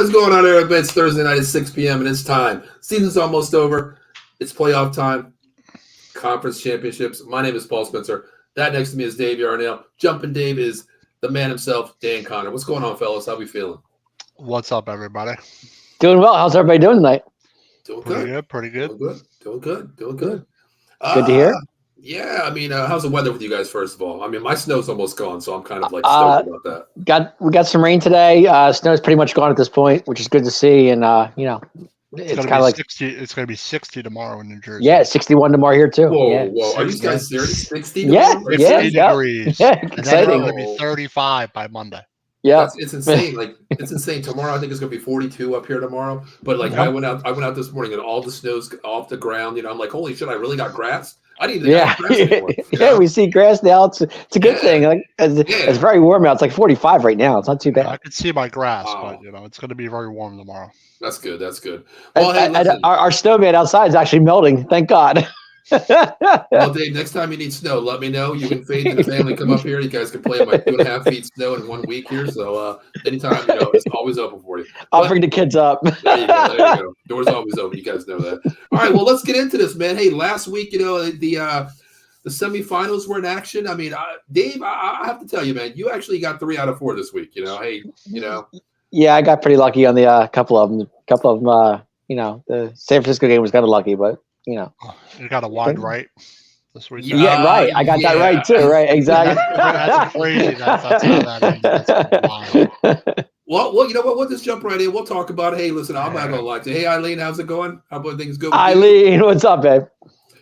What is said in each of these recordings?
is going on, everybody? It's Thursday night at 6 p.m. and it's time. Season's almost over. It's playoff time. Conference championships. My name is Paul Spencer. That next to me is Dave Yarnell. Jumping Dave is the man himself, Dan Connor. What's going on, fellas? How we feeling? What's up, everybody? Doing well. How's everybody doing tonight? Doing Pretty good. good. Pretty good. Doing good. Good to hear. Yeah, I mean, how's the weather with you guys, first of all? I mean, my snow's almost gone, so I'm kind of like stoked about that. We got some rain today. Snow's pretty much gone at this point, which is good to see. And it's kind of like 60. It's going to be 60 tomorrow in New Jersey. Yeah, 61 tomorrow here too. Whoa! Are you guys serious? 60? Yeah, tomorrow? 60 degrees. Yeah, And then it's exciting. going to be 35 by Monday. Yeah, It's insane. Like it's insane. Tomorrow, I think it's gonna be 42 up here tomorrow. But like I went out this morning and all the snow's off the ground. I'm like, holy shit! I really got grass. I didn't even have grass anymore. Yeah, we see grass now. It's a good thing. Like it's very warm out. It's like 45 right now. It's not too bad. I can see my grass, but it's going to be very warm tomorrow. That's good. Well, our snowman outside is actually melting. Thank God. Well, Dave, next time you need snow, let me know. You and Faith and the family come up here. You guys can play in my 2.5 feet snow in 1 week here. So anytime, it's always open for you. I'll bring the kids up. There you go. Door's always open. You guys know that. All right, well, let's get into this, man. Hey, last week, the semifinals were in action. I mean, Dave, I have to tell you, man, you actually got 3 out of 4 this week. Yeah, I got pretty lucky on the couple of them. The San Francisco game was kind of lucky, but you got a wide right this week. Yeah, right. I got that right too. Right, exactly. That's crazy. That's how that is. That's wild. Well, you know what? We'll just jump right in. We'll talk about. Hey, listen, I'm not gonna lie to you. Hey, Eileen, how's it going? How about things going? Eileen, what's up, babe?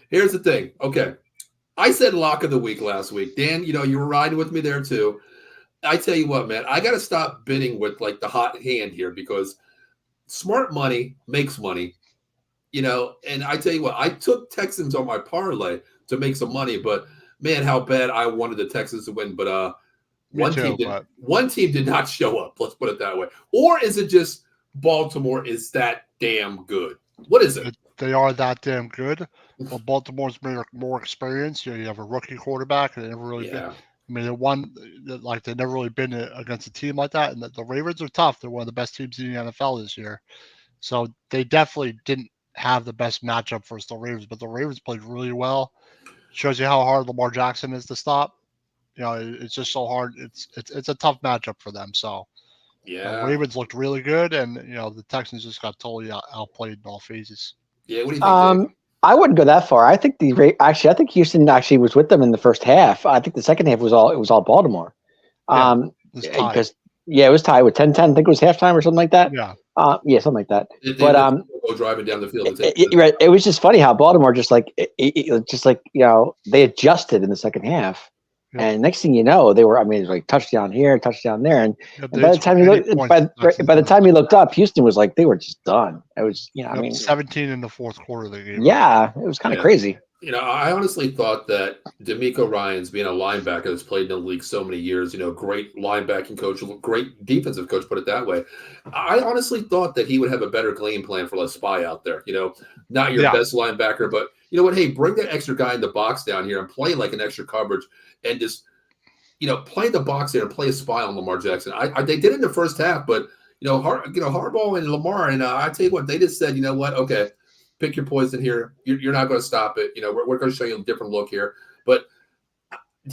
Here's the thing. Okay, I said lock of the week last week. Dan, you were riding with me there too. I tell you what, man, I got to stop bidding with like the hot hand here because smart money makes money. And I tell you what, I took Texans on my parlay to make some money, but man, how bad I wanted the Texans to win. But one team did not show up. Let's put it that way. Or is it just Baltimore is that damn good? What is it? They are that damn good. Well, Baltimore's more experience. You have a rookie quarterback, and they never really been. I mean, they've never really been against a team like that. And the Ravens are tough. They're one of the best teams in the NFL this year. So they definitely didn't have the best matchup versus the Ravens, but the Ravens played really well. Shows you how hard Lamar Jackson is to stop. It's just so hard. It's a tough matchup for them. So yeah, the Ravens looked really good, and the Texans just got totally outplayed in all phases. Yeah, what do you think? Dave? I wouldn't go that far. I think I think Houston actually was with them in the first half. I think the second half was all Baltimore. Because it was tied with 10-10. I think it was halftime or something like that. Yeah. They Something like that. go driving down the field. It was just funny how Baltimore they adjusted in the second half, and next thing you know, they were. I mean, it was like touchdown here, touchdown there, and by the time you looked up, Houston was like they were just done. It was 17 in the fourth quarter they gave. Yeah, it was kind of crazy. I honestly thought that DeMeco Ryans, being a linebacker that's played in the league so many years, great linebacking coach, great defensive coach, put it that way. I honestly thought that he would have a better game plan for a spy out there. Not your best linebacker, but you know what? Hey, bring that extra guy in the box down here and play like an extra coverage and just, play the box there and play a spy on Lamar Jackson. They did it in the first half, but, Harbaugh and Lamar, and I tell you what, they just said, you know what? Okay. Pick your poison here. You're not going to stop it. We're going to show you a different look here. But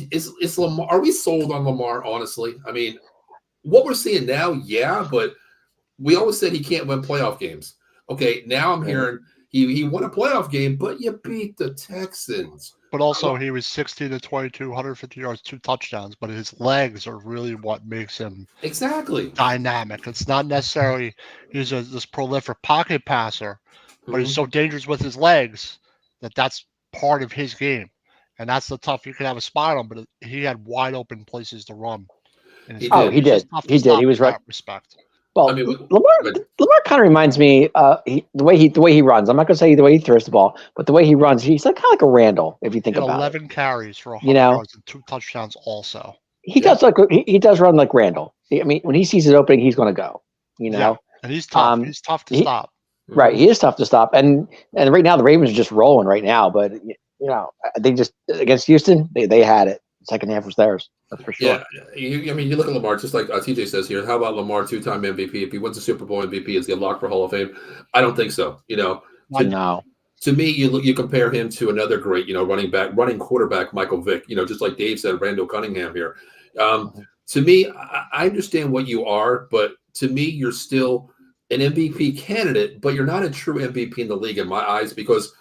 is Lamar? Are we sold on Lamar? Honestly, I mean, what we're seeing now, yeah. But we always said he can't win playoff games. Okay, now I'm hearing he won a playoff game, but you beat the Texans. But also, he was 16 to 22, 150 yards, 2 touchdowns. But his legs are really what makes him exactly dynamic. It's not necessarily he's this prolific pocket passer. But he's so dangerous with his legs that's part of his game. And that's the tough. You can have a spot on, but he had wide open places to run. He did. He was right. Respect. Well, Lamar kind of reminds me the way he runs. I'm not going to say the way he throws the ball, but the way he runs, he's like kind of like a Randall if you think about 11 it. carries for 100 yards and 2 touchdowns also. He does run like Randall. I mean, when he sees his opening, he's going to go. And he's tough. He's tough to stop. Right, he is tough to stop, and right now the Ravens are just rolling right now. But they just against Houston, they had it. The second half was theirs. That's for sure. Yeah, I mean, you look at Lamar, just like TJ says here. How about Lamar, 2-time MVP? If he wins the Super Bowl MVP, is he a lock for Hall of Fame? I don't think so. No. To me, you compare him to another great, running quarterback, Michael Vick. Just like Dave said, Randall Cunningham here. To me, I understand what you are, but to me, you're still an MVP candidate, but you're not a true MVP in the league in my eyes because,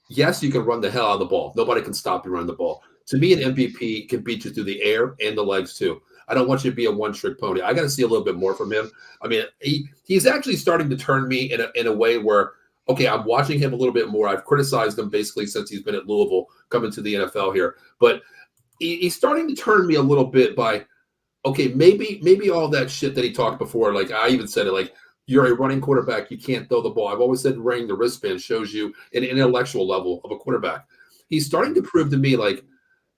yes, you can run the hell out of the ball. Nobody can stop you running the ball. To me, an MVP can beat you through the air and the legs too. I don't want you to be a one-trick pony. I got to see a little bit more from him. I mean, he's actually starting to turn me in a way where, okay, I'm watching him a little bit more. I've criticized him basically since he's been at Louisville, coming to the NFL here. But he's starting to turn me a little bit by, okay, maybe all that shit that he talked before, like I even said it, like, you're a running quarterback, you can't throw the ball. I've always said wearing the wristband shows you an intellectual level of a quarterback. He's starting to prove to me like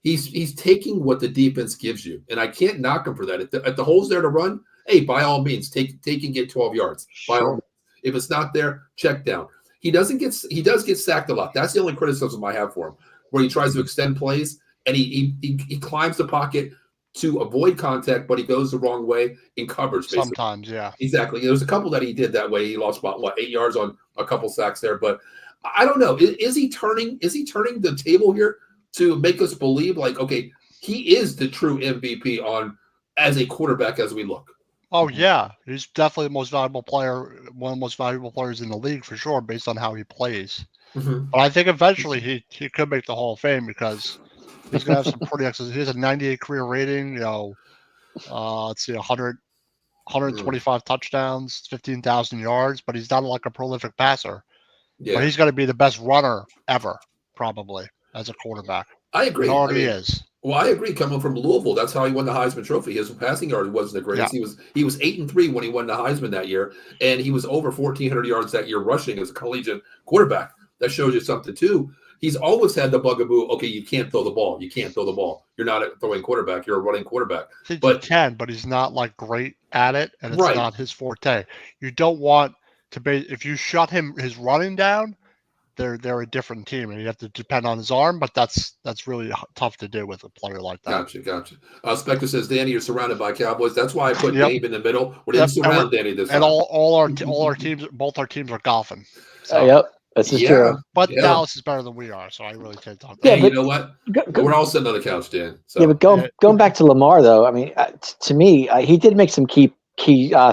he's taking what the defense gives you, and I can't knock him for that. If the hole's there to run, hey, by all means, take and get 12 yards. By all means. If it's not there, check down. He does get sacked a lot. That's the only criticism I have for him, where he tries to extend plays and he climbs the pocket to avoid contact, but he goes the wrong way in coverage. Basically. Sometimes, yeah. Exactly. There's a couple that he did that way. He lost about 8 yards on a couple sacks there, but I don't know. Is he turning the table here to make us believe like, okay, he is the true MVP as a quarterback as we look? Oh yeah, he's definitely the most valuable player, one of the most valuable players in the league for sure, based on how he plays. Mm-hmm. But I think eventually he could make the Hall of Fame because he's gonna have some pretty excellent. He has a 98 career rating. Let's see, 125 touchdowns, 15,000 yards. But he's not like a prolific passer. Yeah. But he's going to be the best runner ever, probably as a quarterback. I agree. He already is. Well, I agree. Coming from Louisville, that's how he won the Heisman Trophy. His passing yard wasn't the greatest. Yeah. He was 8-3 when he won the Heisman that year, and he was over 1,400 yards that year rushing as a collegiate quarterback. That shows you something too. He's always had the bugaboo. Okay, you can't throw the ball. You can't throw the ball. You're not a throwing quarterback. You're a running quarterback. But he can, but he's not like great at it, and it's not his forte. You don't want to be if you shut his running down. They're a different team, and you have to depend on his arm. But that's really tough to do with a player like that. Gotcha. Spectre says, Danny, you're surrounded by Cowboys. That's why I put Dave in the middle. We didn't surround Danny this time. And all our teams, both our teams are golfing. So. Yep. This is true. But Dallas is better than we are, so I really can't talk. Yeah, you know what? We're all sitting on the couch, Dan. So. Yeah, but going back to Lamar, though, I mean, to me, he did make some key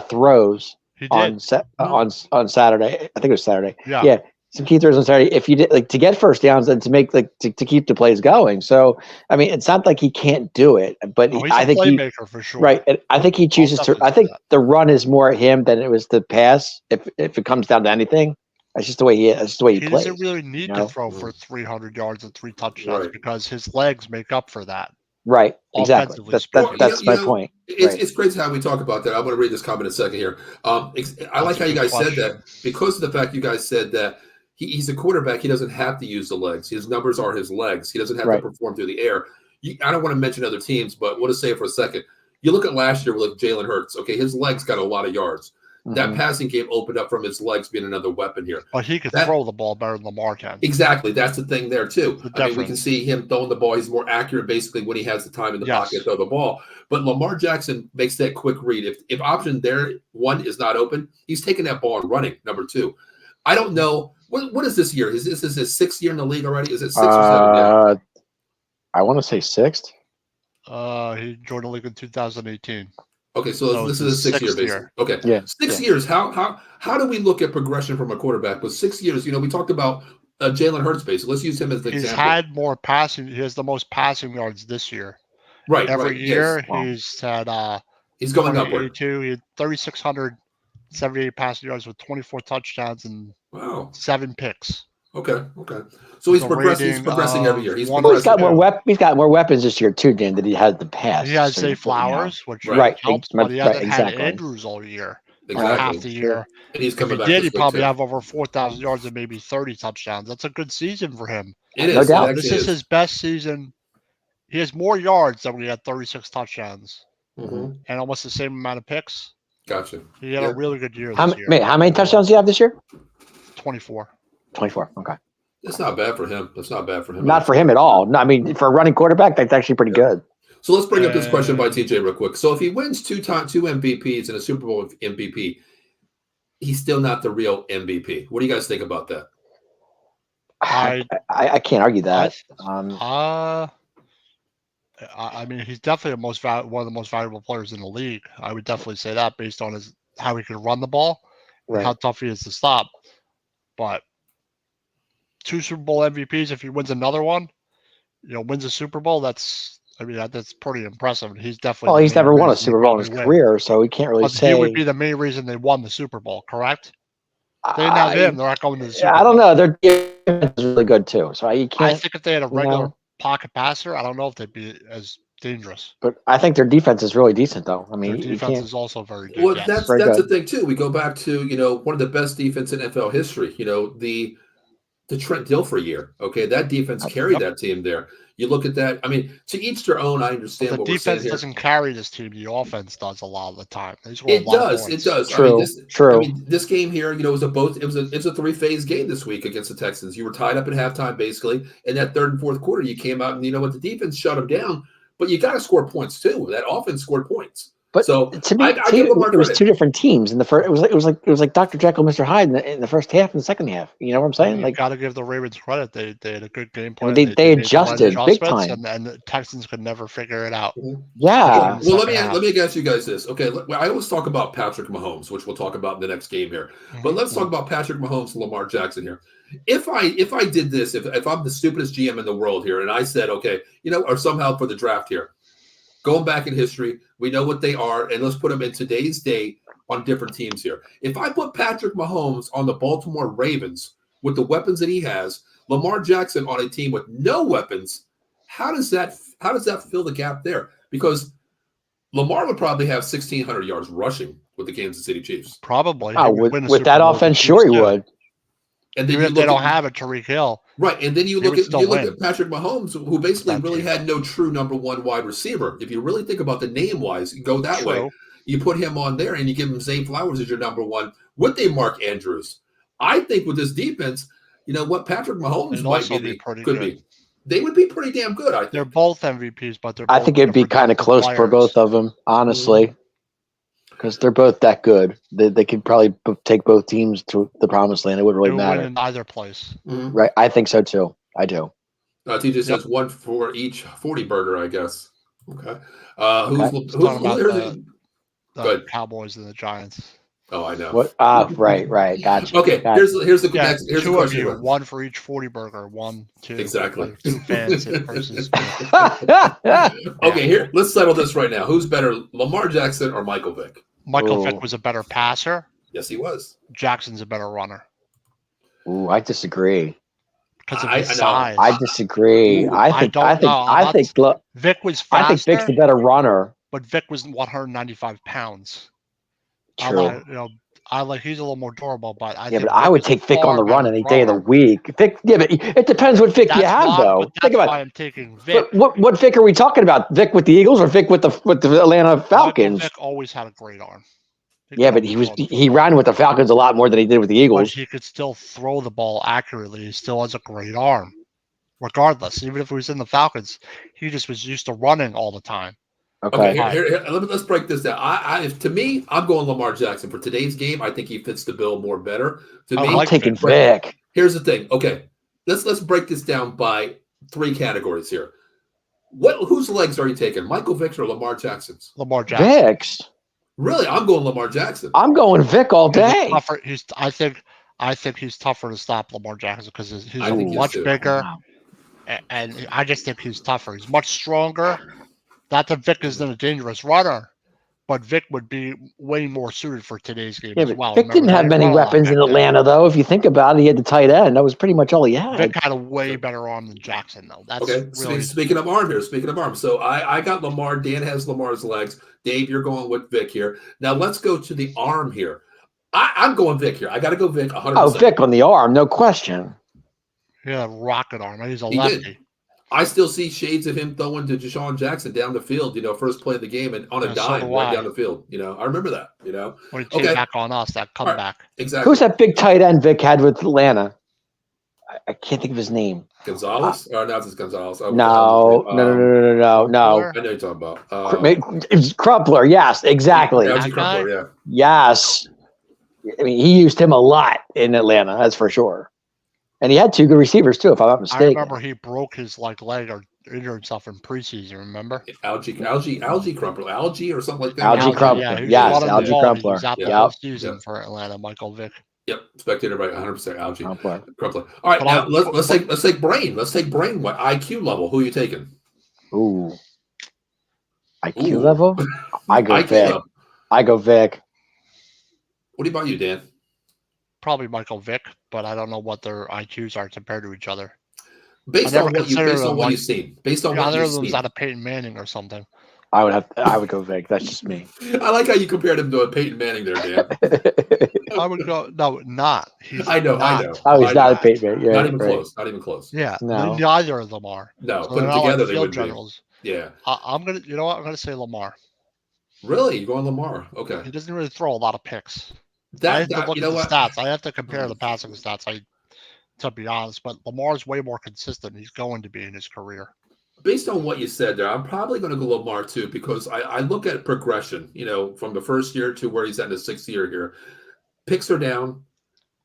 throws on Saturday. I think it was Saturday. Yeah, some key throws on Saturday. If you did to get first downs and to make to keep the plays going. So I mean, it's not like he can't do it, but I think he's a playmaker for sure. Right, and I think he chooses to. I think the run is more him than it was the pass. If it comes down to anything. That's just the way he is. That's just the way he plays. He doesn't really need to throw for 300 yards and 3 touchdowns because his legs make up for that. Right. Exactly. That's my point. It's crazy how we talk about that. I'm going to read this comment in a second here. I like how you guys said that because of the fact you guys said that he's a quarterback. He doesn't have to use the legs. His numbers are his legs. He doesn't have to perform through the air. I don't want to mention other teams, but we'll just say it for a second. You look at last year with Jalen Hurts. Okay, his legs got a lot of yards. That passing game opened up from his legs being another weapon here. But he could throw the ball better than Lamar can. Exactly. That's the thing there, too. I mean, we can see him throwing the ball. He's more accurate, basically, when he has the time in the pocket to throw the ball. But Lamar Jackson makes that quick read. If option there, 1 is not open, he's taking that ball and running, number 2. I don't know. What is this year? Is this his 6th year in the league already? Is it 6 or 7 now? I want to say 6th. He joined the league in 2018. Okay, so this is a 6 year basically. Okay, yeah, 6 years. How do we look at progression from a quarterback? With 6 years, we talked about Jalen Hurts basically. Let's use him as the example. He's had more passing. He has the most passing yards this year. Right. Every year he's had. He's going upward. He had 3,678 passing yards with 24 touchdowns and 7 picks. Okay. So he's progressing. He's progressing every year. He's got more weapons this year too, Dan. That he had the past. He has Flowers, which helps, but he hasn't had Andrews all year, half the year. And he's coming back. He'd probably have over 4,000 yards and maybe 30 touchdowns. That's a good season for him. It is. No doubt. This is his best season. He has more yards than when he had 36 touchdowns and almost the same amount of picks. Gotcha. He had a really good year this year. How many touchdowns do you have this year? 24. 24. Okay. That's not bad for him. Not for him at all. No, I mean, for a running quarterback, that's actually pretty good. So let's bring up this question by TJ real quick. So if he wins two MVPs and a Super Bowl MVP, he's still not the real MVP. What do you guys think about that? I can't argue that. I mean, he's definitely one of the most valuable players in the league. I would definitely say that based on how he can run the ball and how tough he is to stop. But 2 Super Bowl MVPs, if he wins another one, wins a Super Bowl, that's pretty impressive. He's definitely. Well, he's never won a Super Bowl in his career, so he can't really say. He would be the main reason they won the Super Bowl, correct? They didn't have him. They're not going to the Super Bowl. I don't know. Their defense is really good too, so you can't. I think if they had a regular pocket passer, I don't know if they'd be as dangerous. But I think their defense is really decent, though. I mean, their defense is also very good. Well, that's the thing too. We go back to one of the best defense in NFL history. The Trent Dilfer year. Okay, that defense carried that team there. You look at that. I mean, to each their own. I understand. But the defense doesn't carry this team. The offense does a lot of the time. It does. It does. True. I mean, this game here, it was a 3-phase game this week against the Texans. You were tied up at halftime, basically. In that third and fourth quarter, you came out and the defense shut them down. But you got to score points too. That offense scored points. But so to me, it was 2 different teams in the first. It was like Dr. Jekyll, Mr. Hyde in the first half and the second half. You know what I'm saying? You got to give the Ravens credit. They had a good game plan. They adjusted big time, and the Texans could never figure it out. Yeah. Well, let me ask you guys this. Okay, I always talk about Patrick Mahomes, which we'll talk about in the next game here. But let's talk about Patrick Mahomes and Lamar Jackson here. If I did this, if I'm the stupidest GM in the world here, and I said, okay, or somehow for the draft here. Going back in history, we know what they are, and let's put them in today's day on different teams here. If I put Patrick Mahomes on the Baltimore Ravens with the weapons that he has, Lamar Jackson on a team with no weapons, how does that fill the gap there? Because Lamar would probably have 1,600 yards rushing with the Kansas City Chiefs. Probably. With that offense, sure he would. And then they don't have a Tariq Hill. Right. And then you look at Patrick Mahomes, who basically really had no true number one wide receiver. If you really think about the name-wise, you go that way. You put him on there and you give him Zay Flowers as your number one. Would they mark Andrews? I think with this defense, Patrick Mahomes could be. They would be pretty damn good, I think. They're both MVPs, but I think it'd be kind of close for both of them, honestly. Because they're both that good. They could probably take both teams to the promised land. It wouldn't really matter. Win in either place. Right. I think so, too. I do. TJ says one for each 40 burger, I guess. Okay. Who's the Cowboys and the Giants? Oh, I know. What? Right. Gotcha. Okay. Gotcha. Here's the two of you. Question. One for each 40 burger. 1, 2. Exactly. 2 fans versus. Okay. Here, let's settle this right now. Who's better, Lamar Jackson or Michael Vick? Michael Vick was a better passer. Yes, he was. Jackson's a better runner. Ooh, I disagree. Because of his size. I disagree. I think Vick was faster. I think Vick's the better runner. But Vick was 195 pounds. True. He's a little more durable, but I would take Vick on the run any day of the week. Vick, but it depends what Vick you have, though. Think about why I'm taking Vick. What Vick are we talking about? Vick with the Eagles or Vick with the Atlanta Falcons? Vick always had a great arm. But he ran with the Falcons a lot more than he did with the Eagles. But he could still throw the ball accurately. He still has a great arm, regardless. Even if he was in the Falcons, he just was used to running all the time. Okay, let's break this down. To me, I'm going Lamar Jackson for today's game. I think he fits the bill more better. I'm taking Vick. Here's the thing. Okay, let's break this down by 3 categories here. Whose legs are you taking? Michael Vick's or Lamar Jackson's? Lamar Jackson. Vick's. Really, I'm going Lamar Jackson. I'm going Vick all day. I think he's tougher to stop Lamar Jackson because he's much bigger, and I just think he's tougher. He's much stronger. Not that Vick isn't a dangerous runner, but Vick would be way more suited for today's game as well. Vick didn't have many weapons in Atlanta, though. If you think about it, he had the tight end. That was pretty much all he had. Vick had a way better arm than Jackson, though. That's okay. Speaking of arm here, so I got Lamar. Dan has Lamar's legs. Dave, you're going with Vick here. Now let's go to the arm here. I'm going Vick here. I got to go Vick 100%. Oh, Vick on the arm, no question. Yeah, rocket arm. He's a lefty. I still see shades of him throwing to Deshaun Jackson down the field, first play of the game and on a dime right down the field. I remember that, When he came back on us, that comeback. Exactly. Who's that big tight end Vick had with Atlanta? I can't think of his name. Gonzalez? Or not just Gonzalez. No. I know you're talking about. It was Crumpler. Yes, exactly. Algie Crumpler, yeah. Yes. I mean, he used him a lot in Atlanta, that's for sure. And he had 2 good receivers too, if I'm not mistaken. I remember he broke his leg or injured himself in preseason. Remember? Algie Crumpler, Algie or something like that. Algie Crumpler, yes, Algie Crumpler. He was out the whole season for Atlanta. Michael Vick. Yep, spectator right, 100% Algie Crumpler. All right, now let's take brain. Let's take brain. What IQ level? Who are you taking? Ooh, IQ level. I go Vic. I go Vic. What about you, Dan? Probably Michael Vick, but I don't know what their IQs are compared to each other. Based on what you've seen. Based on what you've seen. Out of Peyton Manning or something. I would go Vic. That's just me. I like how you compared him to a Peyton Manning there, Dan. I would go not. I know. Oh, he's not a Peyton Manning. Not even close. Not even close. Yeah. No. Neither of them are. No, so put them together, they would be. Yeah. I'm gonna say Lamar. Really? You're going Lamar? Okay. He doesn't really throw a lot of picks. I have to look at the stats. I have to compare the passing stats. To be honest, but Lamar's way more consistent. He's going to be in his career. Based on what you said there, I'm probably going to go Lamar too, because I look at progression, from the first year to where he's at in his 6th year here. Picks are down.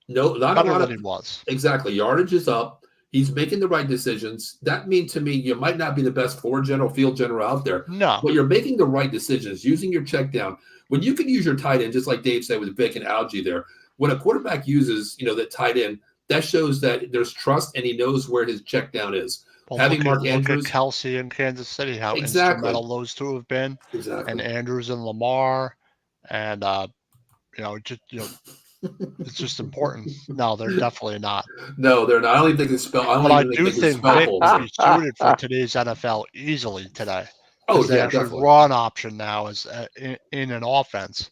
No, not a lot of, he was. Exactly. Yardage is up. He's making the right decisions. That means to me, you might not be the best field general out there. No. But you're making the right decisions, using your check down. When you can use your tight end, just like Dave said with Vic and Algie there, when a quarterback uses, that tight end, that shows that there's trust and he knows where his check down is. Well, having Mark Andrews, look at Kelsey in Kansas City, how instrumental those two have been, and Andrews and Lamar, and it's just important. No, they're definitely not. No, they're not. I don't even think they spell. I do think Vic would be suited for today's NFL easily today. Oh, yeah, definitely. Run option now is in an offense.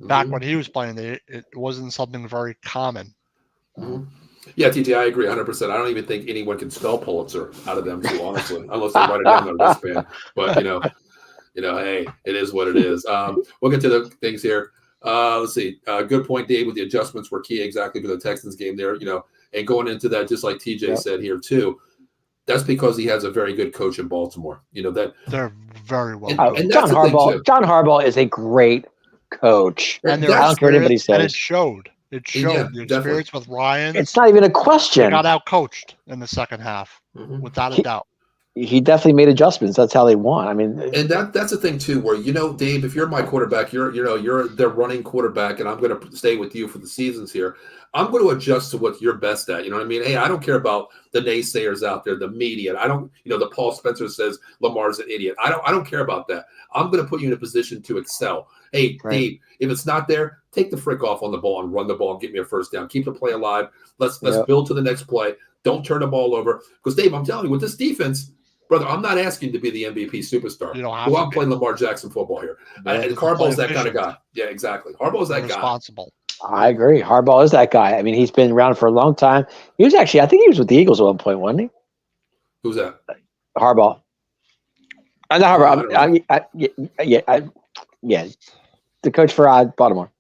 Back when he was playing, it wasn't something very common. Mm-hmm. Yeah, TJ, I agree 100%. I don't even think anyone can spell Pulitzer out of them too, honestly, unless they write it down on their wristband. But hey, it is what it is. We'll get to the things here. Let's see. Good point, Dave. With the adjustments were key exactly for the Texans game there. And going into that, just like TJ said here too. That's because he has a very good coach in Baltimore. That they're very well. And John Harbaugh is a great coach. And I don't care what anybody says. And it showed. It showed the experience with Ryan. It's not even a question. He got out coached in the second half, without a doubt. He definitely made adjustments. That's how they won. I mean, and that's the thing too, where Dave, if you're my quarterback, you're their running quarterback, and I'm going to stay with you for the seasons here. I'm going to adjust to what you're best at. You know what I mean? Hey, I don't care about the naysayers out there, the media. I don't, the Paul Spencer says Lamar's an idiot. I don't care about that. I'm going to put you in a position to excel. Hey, Dave, if it's not there, take the frick off on the ball and run the ball and get me a first down. Keep the play alive. Let's build to the next play. Don't turn the ball over. Because, Dave, I'm telling you, with this defense, brother, I'm not asking to be the MVP superstar. I'm playing Lamar Jackson football here. And Harbaugh's that kind of guy. Yeah, exactly. Harbaugh's that guy. Responsible. I agree. Harbaugh is that guy. I mean, he's been around for a long time. He was actually, I think he was with the Eagles at one point, wasn't he? Who's that? Harbaugh. Not Harbaugh. Yeah. The coach for Baltimore.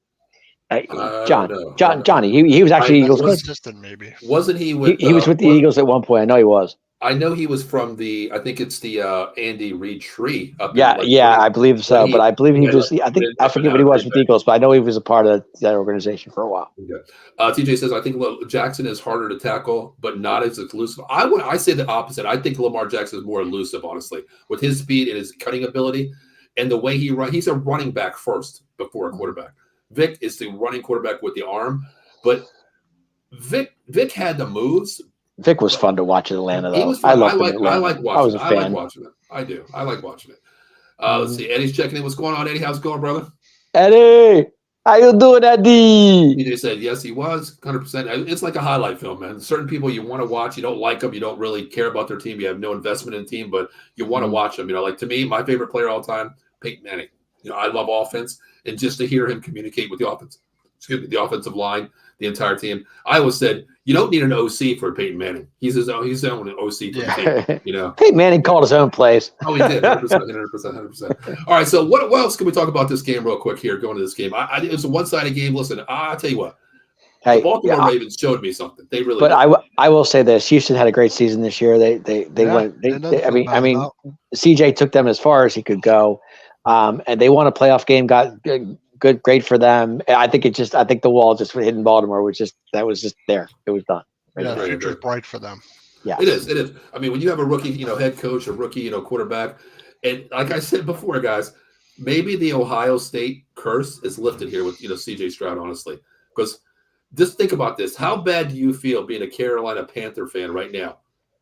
Johnny. He was actually Eagles coach. Maybe. Wasn't he with? He was with the Eagles at one point. I know he was. I know he was from I think it's the Andy Reid tree. I believe so. But I believe he was. I forget what he was with the Eagles, but I know he was a part of that organization for a while. Okay. TJ says, I think Jackson is harder to tackle, but not as elusive. I say the opposite. I think Lamar Jackson is more elusive, honestly, with his speed and his cutting ability and the way he runs. He's a running back first before a quarterback. Vic is the running quarterback with the arm, but Vic had the moves. Vic was fun to watch in Atlanta, though. I like watching it. I was a fan. I like watching it. I do. I like watching it. Let's see. Eddie's checking in. What's going on, Eddie? How's it going, brother? Eddie, how you doing, Eddie? He just said, yes, he was. 100%. It's like a highlight film, man. Certain people you want to watch. You don't like them. You don't really care about their team. You have no investment in the team, but you want to watch them. Like to me, my favorite player all time, Peyton Manning. I love offense. And just to hear him communicate with the offensive line, the entire team. I always said, you don't need an OC for Peyton Manning. He's his own OC for the team. Peyton Manning called his own plays. Oh, he did. 100%. All right, so what else can we talk about this game real quick here, going to this game? It was a one-sided game. Listen, I'll tell you what. The Baltimore Ravens showed me something. They really. But I will say this: Houston had a great season this year. They went. I mean, CJ took them as far as he could go, and they won a playoff game. Got great for them. I think the wall just hit in Baltimore was just there. It was done. Yeah, the future's bright for them. Yeah, it is. I mean, when you have a rookie, head coach, a rookie, quarterback, and like I said before, guys, maybe the Ohio State curse is lifted here with CJ Stroud, honestly, because. Just think about this. How bad do you feel being a Carolina Panther fan right now?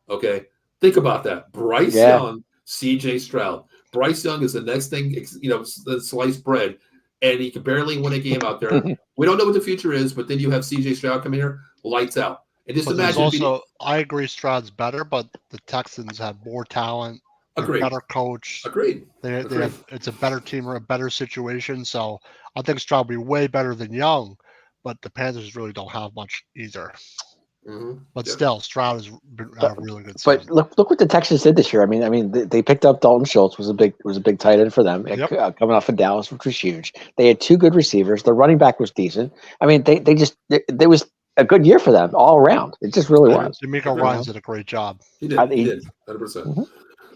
Okay. Think about that. Bryce Young, CJ Stroud. Bryce Young is the next thing, sliced bread, and he can barely win a game out there. We don't know what the future is, but then you have CJ Stroud come here, lights out. And just imagine. I agree Stroud's better, but the Texans have more talent. Agreed. Better coach. Agreed. It's a better team or a better situation. So I think Stroud will be way better than Young. But the Panthers really don't have much either. Mm-hmm. But still, Stroud has been a really good season. But look what the Texans did this year. I mean, they picked up Dalton Schultz, was a big tight end for them, coming off of Dallas, which was huge. They had two good receivers. The running back was decent. I mean, they was a good year for them all around. It just really was. DeMeco Ryans did a great job. He did. 100%. Mm-hmm.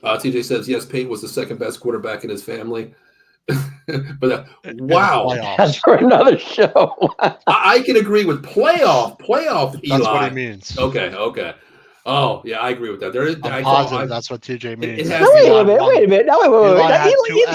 TJ says yes. Peyton was the second best quarterback in his family. But wow, that's for another show. I can agree with playoff Eli. That's what he means. Okay. Oh yeah, I agree with that. I'm positive that's what TJ means. Wait a minute.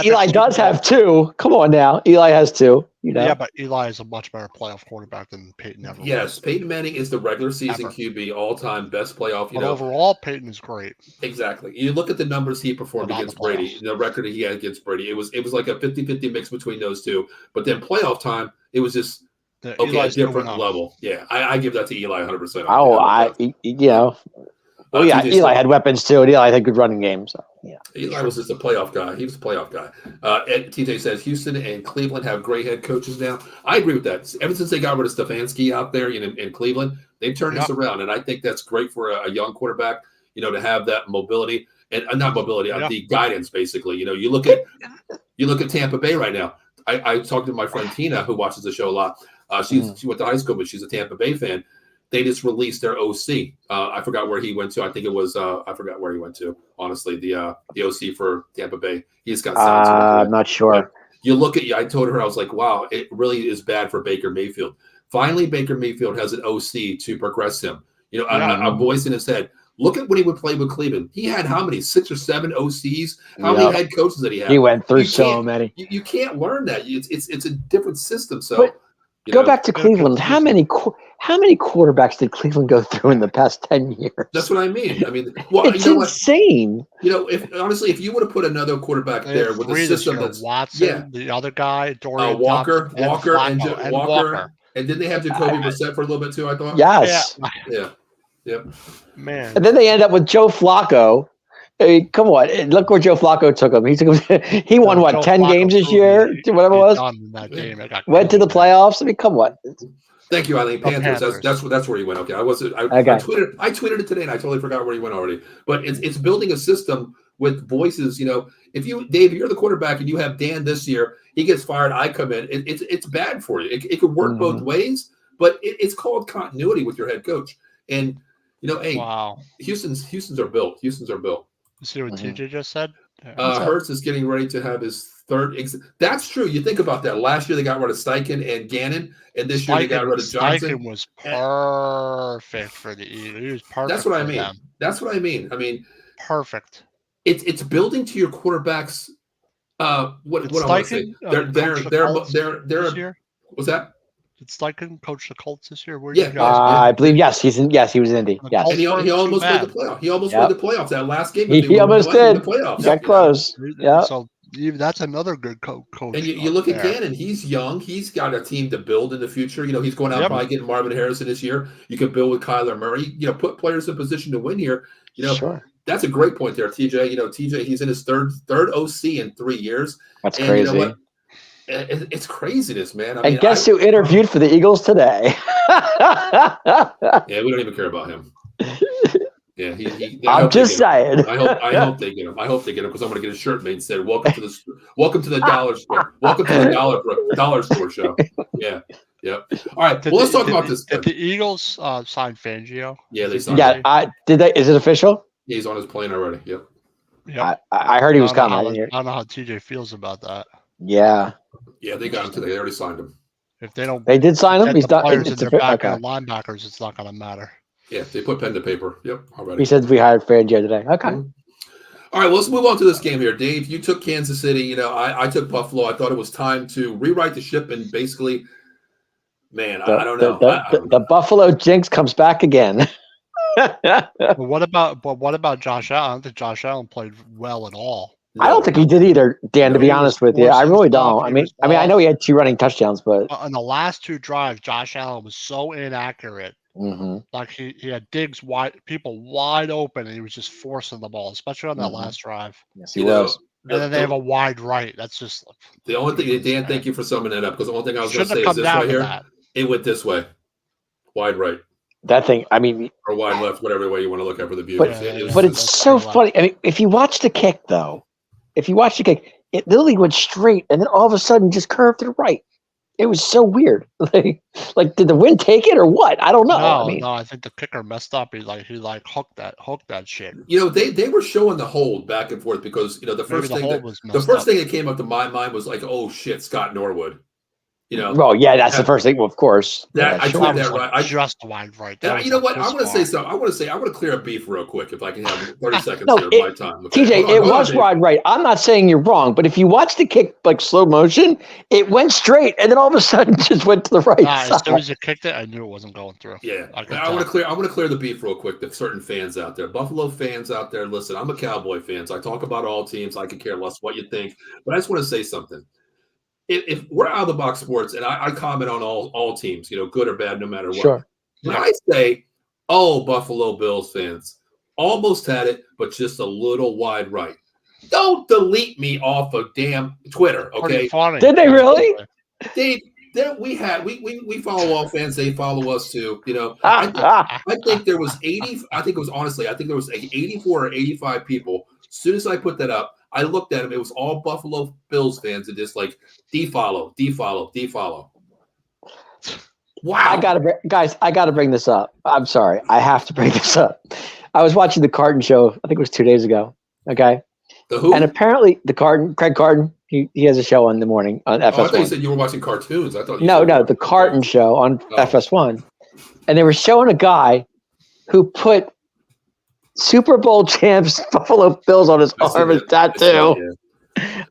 Eli does have two. Come on now, Eli has two. Yeah, but Eli is a much better playoff quarterback than Peyton ever was. Yes, Peyton Manning is the regular season QB all-time best playoff. But overall, Peyton is great. Exactly. You look at the numbers he performed against Brady, the record he had against Brady. It was like a 50-50 mix between those two. But then playoff time, it was just a different level. Yeah, I give that to Eli 100%. Oh, Eli had weapons too, and Eli had good running games. So, yeah. Eli was just a playoff guy. He was a playoff guy. And TJ says Houston and Cleveland have great head coaches now. I agree with that. Ever since they got rid of Stefanski out there in Cleveland, they've turned this around, and I think that's great for a young quarterback. To have that mobility and not mobility, the guidance basically. You look at Tampa Bay right now. I talked to my friend Tina, who watches the show a lot. She went to high school, but she's a Tampa Bay fan. They just released their OC. I forgot where he went to. I think it was I forgot where he went to. Honestly, the OC for Tampa Bay. He's got. I'm not sure. But you look at. I told her I was like, wow, it really is bad for Baker Mayfield. Finally, Baker Mayfield has an OC to progress him. A voice in his head. Look at when he would play with Cleveland. He had how many? 6 or 7 OCs? How many head coaches did he have? He went through so many. You can't learn that. It's a different system. So. Go back to Cleveland. How many quarterbacks did Cleveland go through in the past 10 years? That's what I mean. It's insane. If you would have put another quarterback there with a system that's Watson, the other guy, Dorian Walker, Walker, and didn't they have Jacoby Brissett for a little bit too? I thought. Yes. Yeah. Yep. Man. And then they end up with Joe Flacco. I mean, come on! Look where Joe Flacco took him. He won 10 games this year, whatever it was. Went to the playoffs. I mean, come on. Thank you, Eileen. Panthers. That's where he went. Okay, I tweeted it today, and I totally forgot where he went already. But it's building a system with voices. If you're the quarterback and you have Dan this year, he gets fired. I come in. It's bad for you. It could work both ways, but it's called continuity with your head coach. And wow, Houston's are built. You see what TJ just said? Hurts is getting ready to have his third. That's true. You think about that. Last year they got rid of Steichen and Gannon, and this year they got rid of Johnson. Steichen was perfect for the Eagles. He was perfect. That's what I mean. That's what I mean. I mean, perfect. It's building to your quarterbacks. What I want to say? They're. What's that? Did Steichen coach the Colts this year? I believe yes. He was in Indy. Yes, and he almost made the playoff. He almost made the playoffs that last game. He almost did. He got close. Yeah. So that's another good coach. And you look at Gannon. He's young. He's got a team to build in the future. He's going out probably getting Marvin Harrison this year. You can build with Kyler Murray. Put players in position to win here. Sure. That's a great point there, TJ. TJ, he's in his third OC in 3 years. That's crazy. You know what? It's craziness, man. And guess who interviewed for the Eagles today? Yeah, we don't even care about him. Yeah, I'm just saying. I hope they get him. I hope they get him because I'm going to get a shirt made and say, "Welcome to the dollar store. Welcome to the dollar store show." Yeah. Yep. All right. Well, let's talk about this. Did the Eagles sign Fangio? Yeah, they signed. Yeah. Did they? Is it official? Yeah, he's on his plane already. Yep. I heard he was coming. I don't know how TJ feels about that. Yeah. Yeah, they got him today. They already signed him. If they don't, they did sign him. He's done. Players in their back and linebackers. It's not going to matter. Yeah, they put pen to paper. Yep, already. He said we hired Fangio today. Okay. Mm-hmm. All right, well, let's move on to this game here. Dave, you took Kansas City. You know, I took Buffalo. I thought it was time to rewrite the ship and basically, man, I don't know. The Buffalo jinx comes back again. But what about Josh Allen? I don't think Josh Allen played well at all. No. I don't think he did either, Dan. To be honest with you, I really don't. I mean, I know he had 2 running touchdowns, but on the last 2 drives, Josh Allen was so inaccurate. Mm-hmm. Like he had Diggs people wide open, and he was just forcing the ball, especially on that last drive. Yes, he was. And then they have a wide right. That's just the only thing. Dan, thank you for summing that up, because the only thing I was going to say is this right here. It went this way, wide right. That thing, I mean, or wide left, whatever way you want to look at for the view. But it's so funny. I mean, if you watch the kick, though, it literally went straight, and then all of a sudden just curved to the right. It was so weird. Like, did the wind take it or what? I don't know. No, I think the kicker messed up. He hooked that shit. You know, they were showing the hold back and forth because the first thing that came up to my mind was like, oh shit, Scott Norwood. You know. Well, yeah, that's the first thing. Well, of course. I took that right. I just wide right. You know what? I want to say something. I want to clear up beef real quick if I can have 30 seconds here of my time. Okay. TJ, it was wide right. I'm not saying you're wrong, but if you watch the kick like slow motion, it went straight and then all of a sudden just went to the right side. As soon as you kicked it, I knew it wasn't going through. Yeah. I want to clear the beef real quick to certain fans out there. Buffalo fans out there, listen, I'm a Cowboy fan, so I talk about all teams. I could care less what you think. But I just want to say something. If we're out of the box sports, and I comment on all teams, good or bad, no matter what. Sure. When I say, oh, Buffalo Bills fans, almost had it, but just a little wide right. Don't delete me off of damn Twitter, okay? Did they really? We follow all fans. They follow us too. I think there was 80. I think there was 84 or 85 people. As soon as I put that up, I looked at them. It was all Buffalo Bills fans that just like defollow. Wow. I gotta bring this up. I'm sorry. I have to bring this up. I was watching the Carton show. I think it was 2 days ago. Okay. The who? And apparently Craig Carton, he has a show in the morning on FS1. I thought you said you were watching cartoons. I thought the Carton show on FS1. And they were showing a guy who put Super Bowl champs Buffalo Bills on his arm as tattoo.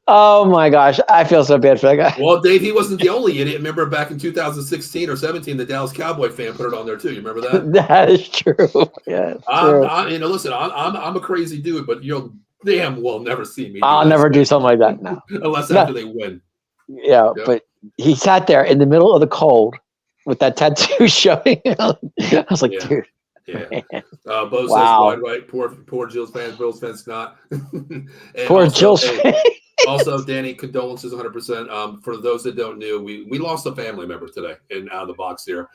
Oh my gosh, I feel so bad for that guy. Well, Dave, he wasn't the only idiot. Remember back in 2016 or 17, the Dallas Cowboy fan put it on there too. You remember that? That is true. Yeah, listen, I'm a crazy dude, but you'll damn well never see me. I'll never do something like that now, unless after they win. Yeah, yep. But he sat there in the middle of the cold with that tattoo showing. I was like, dude. Yeah. Bo says wide right. Poor Bills fans not. Poor Jill's fans. Also, Danny, condolences 100%. For those that don't know, we lost a family member today in out of the box here.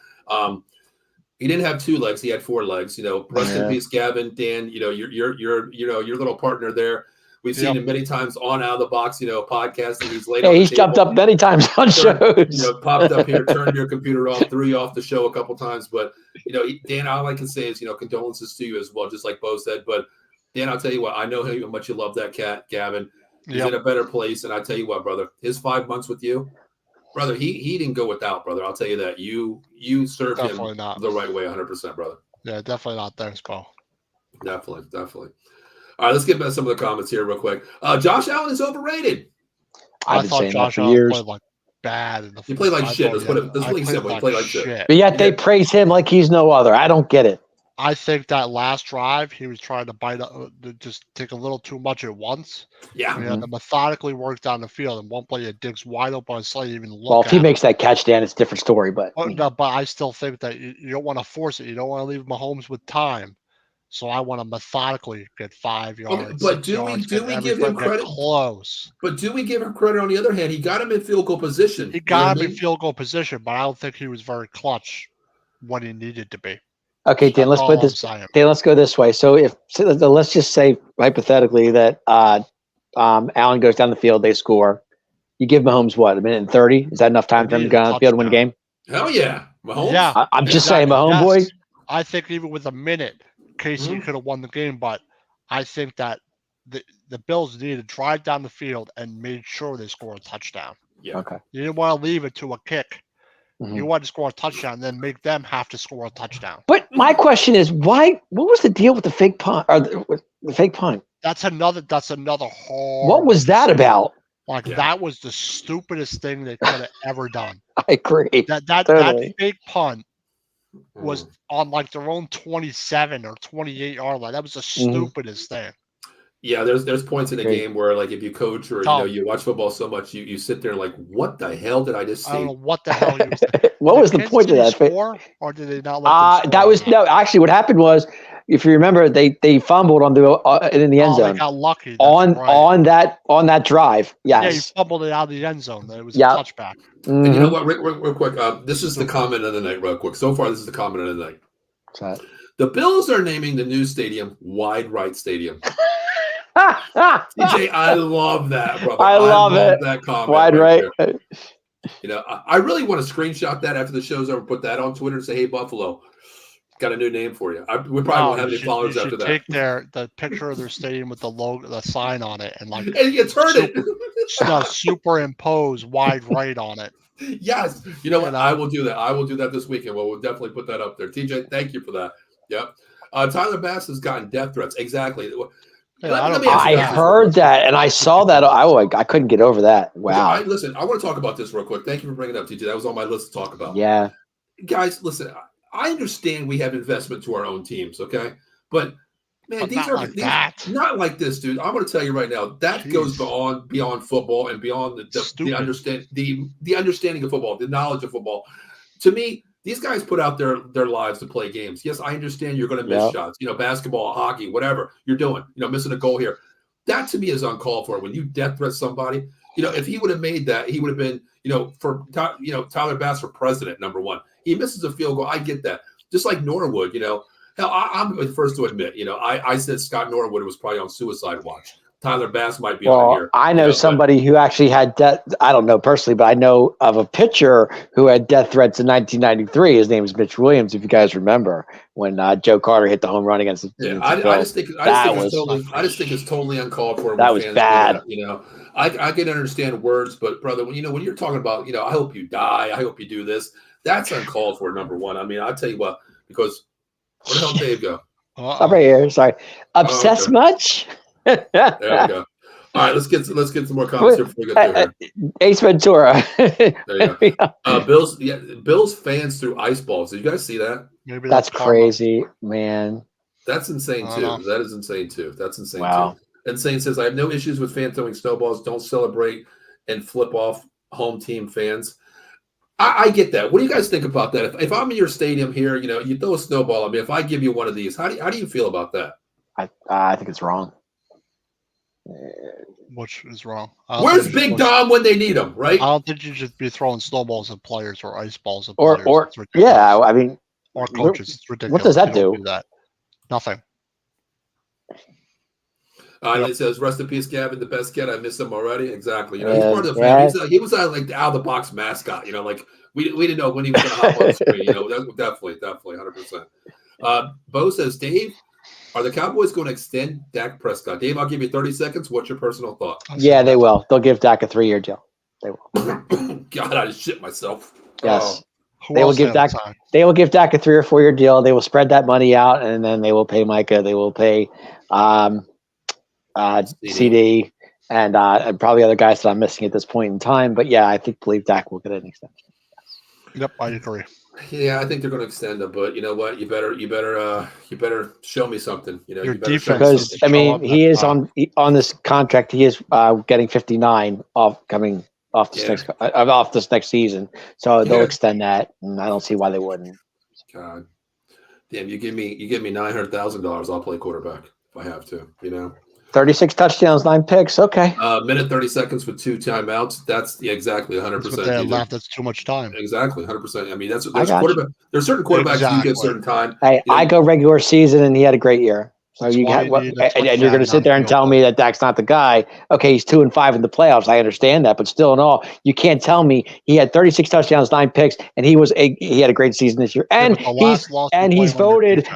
He didn't have 2 legs; he had 4 legs. Rest in peace, Gavin. Dan, your little partner there. We've seen him many times on Out of the Box, podcasting. He's laid. He's jumped up many times on shows. Popped up here, turned your computer off, threw you off the show a couple times. But Dan, all I can say is condolences to you as well, just like Bo said. But Dan, I'll tell you what, I know how much you love that cat, Gavin. He's in a better place, and I tell you what, brother, his 5 months with you, brother, he didn't go without, brother. I'll tell you that you served him the right way, 100%, brother. Yeah, definitely not. Thanks, Bo. Definitely. All right, let's get back to some of the comments here real quick. Josh Allen is overrated. I thought Josh Allen played like bad. He played like shit. Let's really simple. He played like shit. But yet they praise him like he's no other. I don't get it. I think that last drive, he was trying to just take a little too much at once. Yeah. And methodically work down the field. And one play, it digs wide open on side, even look. Well, if he makes that catch, Dan, it's a different story. But I still think that you don't want to force it. You don't want to leave Mahomes with time. So I want to methodically get 5 yards. Okay, but do we give him credit? Close. But do we give him credit on the other hand? He got him in field goal position. He got him in field goal position, but I don't think he was very clutch when he needed to be. Okay, Dan, let's put this. Dan, let's go this way. So let's just say hypothetically that Allen goes down the field, they score. You give Mahomes what, 1:30? Is that enough time for him to go on the field and win a game? Hell yeah, Mahomes. Yeah, I'm just saying, my homeboy. Yes. I think even with a minute, Casey could have won the game, but I think that the Bills needed to drive down the field and made sure they score a touchdown. Yeah. Okay. You didn't want to leave it to a kick. You wanted to score a touchdown, and then make them have to score a touchdown. But my question is, why? What was the deal with the fake punt or the fake punt? That's another horrible. What was that about? Like that was the stupidest thing they could have ever done. I agree. That fake punt was on like their own 27 or 28 yard line. That was the stupidest thing. Yeah, there's points in the game where, like, if you coach or you watch football so much, you sit there like, what the hell did I just see? I don't know what the hell you was What was the point of that? Score, or did they not let them that was no. Actually, what happened was, if you remember, they fumbled on the in the end zone. They got lucky on that drive. Yes. Yeah, you fumbled it out of the end zone. It was a touchback. And you know what? Real quick. This is the comment of the night. Real quick. So far, this is the comment of the night. What's that? The Bills are naming the new stadium Wide Right Stadium. TJ, I love that, brother. I love it. That comment. Wide right. You know, I really want to screenshot that after the show's over, put that on Twitter and say, "Hey, Buffalo, got a new name for you." We probably won't have any followers after that. Take the picture of their stadium with the logo, the sign on it, and superimpose Wide Right on it. Yes, you know what? I will do that. I will do that this weekend. We'll definitely put that up there. TJ, thank you for that. Yep. Tyler Bass has gotten death threats. Exactly. I heard that, and I saw that. I couldn't get over that. Wow. Listen, I want to talk about this real quick. Thank you for bringing it up, TJ. That was on my list to talk about. Yeah. Guys, listen, I understand we have investment to our own teams, okay? But, man, these are not like this, dude. I'm going to tell you right now, that goes beyond football and beyond the understanding of football, the knowledge of football. To me, these guys put out their lives to play games. Yes, I understand you're going to miss shots. You know, basketball, hockey, whatever you're doing. You know, missing a goal here. That to me is uncalled for. When you death threat somebody, you know, if he would have made that, he would have been, Tyler Bass for president, number one. He misses a field goal. I get that. Just like Norwood, you know. Hell, I'm the first to admit, you know, I said Scott Norwood was probably on suicide watch. Tyler Bass might be on here. I know somebody who actually had death. I don't know personally, but I know of a pitcher who had death threats in 1993. His name is Mitch Williams, if you guys remember, when Joe Carter hit the home run against the I just think it's totally uncalled for. That was bad. You know, I can understand words, but brother, when you're talking about, you know, I hope you die, I hope you do this, that's uncalled for, number one. I mean, I'll tell you what, because where the hell did Dave go? I'm right here. Sorry. Obsessed much? There we go. All right, let's get some more comments here before we get through here. Ace Ventura. There you go. Bills fans threw ice balls. Did you guys see that? Maybe that's crazy, man. That's insane too. That is insane too. That's insane too. Insane says, I have no issues with fans throwing snowballs. Don't celebrate and flip off home team fans. I get that. What do you guys think about that? If I'm in your stadium here, you know, you throw a snowball at me. If I give you one of these, how do you feel about that? I think it's wrong. Which is wrong. Where's Big Dom when they need him, right? I don't think you should be throwing snowballs at players or ice balls at players. Or I mean, or coaches. It's ridiculous. What does that do? That. Nothing. It says, "Rest in peace, Gavin, the best kid. I miss him already." Exactly. You know, he's part of the family. He was like the out of the box mascot. You know, like we didn't know when he was going to hop on the screen. You know, definitely, 100%. Bo says, Dave, are the Cowboys going to extend Dak Prescott? Dave, I'll give you 30 seconds. What's your personal thought? Yeah, they will. They'll give Dak a 3-year deal. They will. God, I just shit myself. Yes. They will give Dak a 3 or 4 year deal. They will spread that money out, and then they will pay Micah. They will pay CD and probably other guys that I'm missing at this point in time. But yeah, I believe Dak will get an extension. Yep, I agree. Yeah, I think they're going to extend him, but you know what? You better show me something. You know, your defense. Because I mean, he is on this contract. He is getting 59 coming off this next season. So they'll extend that, and I don't see why they wouldn't. God, damn! You give me $900,000. I'll play quarterback if I have to. You know. 36 touchdowns, 9 picks. Okay. Minute 30 seconds with 2 timeouts. That's exactly 100%. That's too much time. Exactly 100%. I mean, there's certain quarterbacks you get certain time. Hey, I go regular season, and he had a great year. So you got and you're going to sit there and tell me that Dak's not the guy. Okay, he's 2-5 in the playoffs. I understand that, but still, in all, you can't tell me he had 36 touchdowns, 9 picks, and he had a great season this year. And he's voted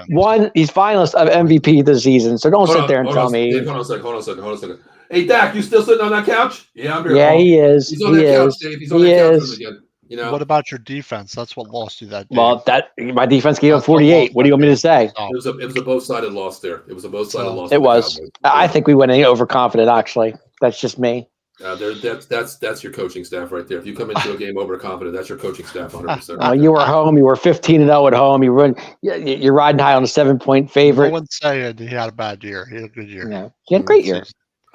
he's finalist of MVP this season. So don't sit there and tell me. Dave, hold on a second. Hey, Dak, you still sitting on that couch? Yeah, I'm here. Yeah, he is. He's on that couch, Dave. He's on that couch again. You know, what about your defense? That's what lost you that day. Well, my defense gave up 48. What do you want me to say? It was a both-sided loss there. It was a both-sided loss. It was. I think we went overconfident. Actually, that's just me. That's your coaching staff right there. If you come into a game overconfident, that's your coaching staff 100%. You were home. You were 15-0 at home. You're riding high on a 7-point favorite. No one's saying he had a bad year. He had a good year. No, he had a great year.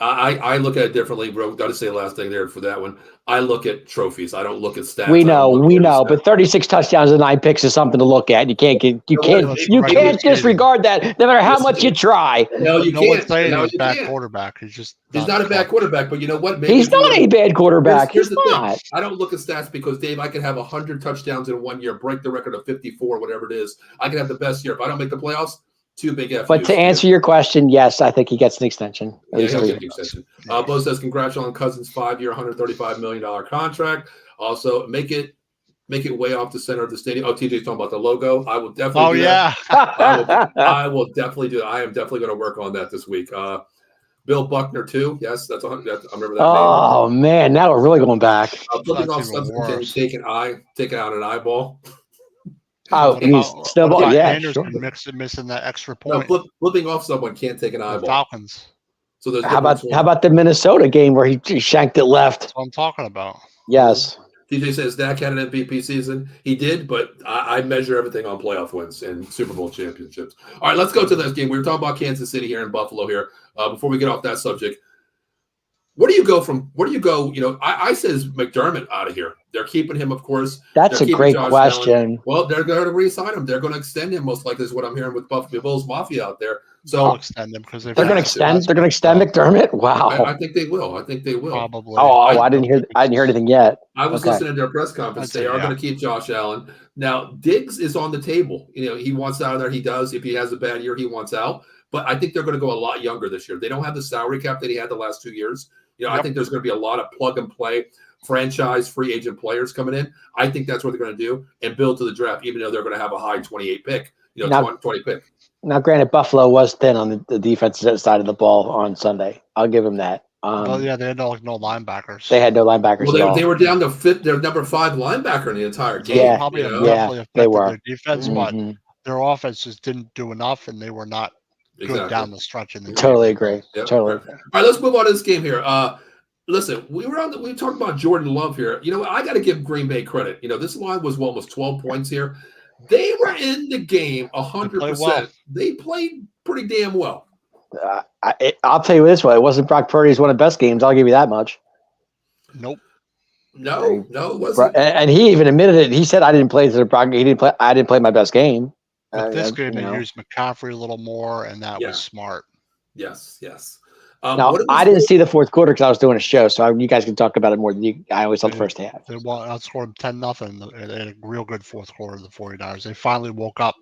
I look at it differently, bro. Got to say the last thing there for that one. I look at trophies. I don't look at stats. We know, but 36 touchdowns and 9 picks is something to look at. You can't can't disregard that, no matter how much you try. No, you can't. No one's saying he's a bad quarterback. He's not a bad quarterback, but you know what? Maybe he's not a bad quarterback. He's not. I don't look at stats because, Dave, I could have 100 touchdowns in 1 year, break the record of 54, whatever it is. I could have the best year. If I don't make the playoffs, too big FUs. But to answer your question, yes, I think he gets an extension. Yeah, he'll get an extension. Bo says, congratulations on Cousins' 5-year, $135 million contract. Also, make it way off the center of the stadium. Oh, TJ's talking about the logo. I will definitely do that. I will definitely do it. I am definitely going to work on that this week. Bill Buckner, too. Yes, I remember that name. Oh, man, now we're really going back. Flipping off something, taking out an eyeball. Oh, he's snowball. Yeah, sure. Missing that extra point. No, flipping off someone can't take an eyeball. Falcons. So there's how about the Minnesota game where he shanked it left? That's what I'm talking about. Yes. DJ says Dak had an MVP season. He did, but I measure everything on playoff wins and Super Bowl championships. All right, let's go to this game. We were talking about Kansas City here in Buffalo here. Before we get off that subject, where do you go? You know, I says McDermott out of here. They're keeping him, of course. That's a great question. Allen. Well, they're going to re-sign him. They're going to extend him, most likely, is what I'm hearing with Buffalo Bills Mafia out there. So they'll extend him because they're going to extend. They're going to extend McDermott. Wow. I think they will. Probably. Oh, I didn't hear anything yet. I was listening to their press conference. They are going to keep Josh Allen. Now, Diggs is on the table. You know, he wants out of there. He does. If he has a bad year, he wants out. But I think they're going to go a lot younger this year. They don't have the salary cap that he had the last 2 years. You know, I think there's going to be a lot of plug and play franchise free agent players coming in. I think that's what they're going to do and build to the draft, even though they're going to have a high 28 pick, 20 pick. Now, granted, Buffalo was thin on the defensive side of the ball on Sunday. I'll give them that. They had no linebackers. They had no linebackers. Well, they were down to their number 5 linebacker in the entire game. Yeah, probably they were. Their defense, but their offense just didn't do enough, and they were not good down the stretch. Totally agree. Yep. Totally agree. All right, let's move on to this game here. Listen, we talked about Jordan Love here. You know, I got to give Green Bay credit. You know, this line was almost 12 points here. They were in the game 100%. They played pretty damn well. I'll tell you this way: it wasn't Brock Purdy's one of the best games. I'll give you that much. Nope. No, it wasn't. And he even admitted it. He said, "I didn't play to the Brock. He didn't play. I didn't play my best game." But this game, they used McCaffrey a little more, and that was smart. Yes. Now, I didn't see the fourth quarter because I was doing a show, so you guys can talk about it more than you. I always saw the first half. They outscored 10-0. They had a real good fourth quarter, the 49ers. They finally woke up,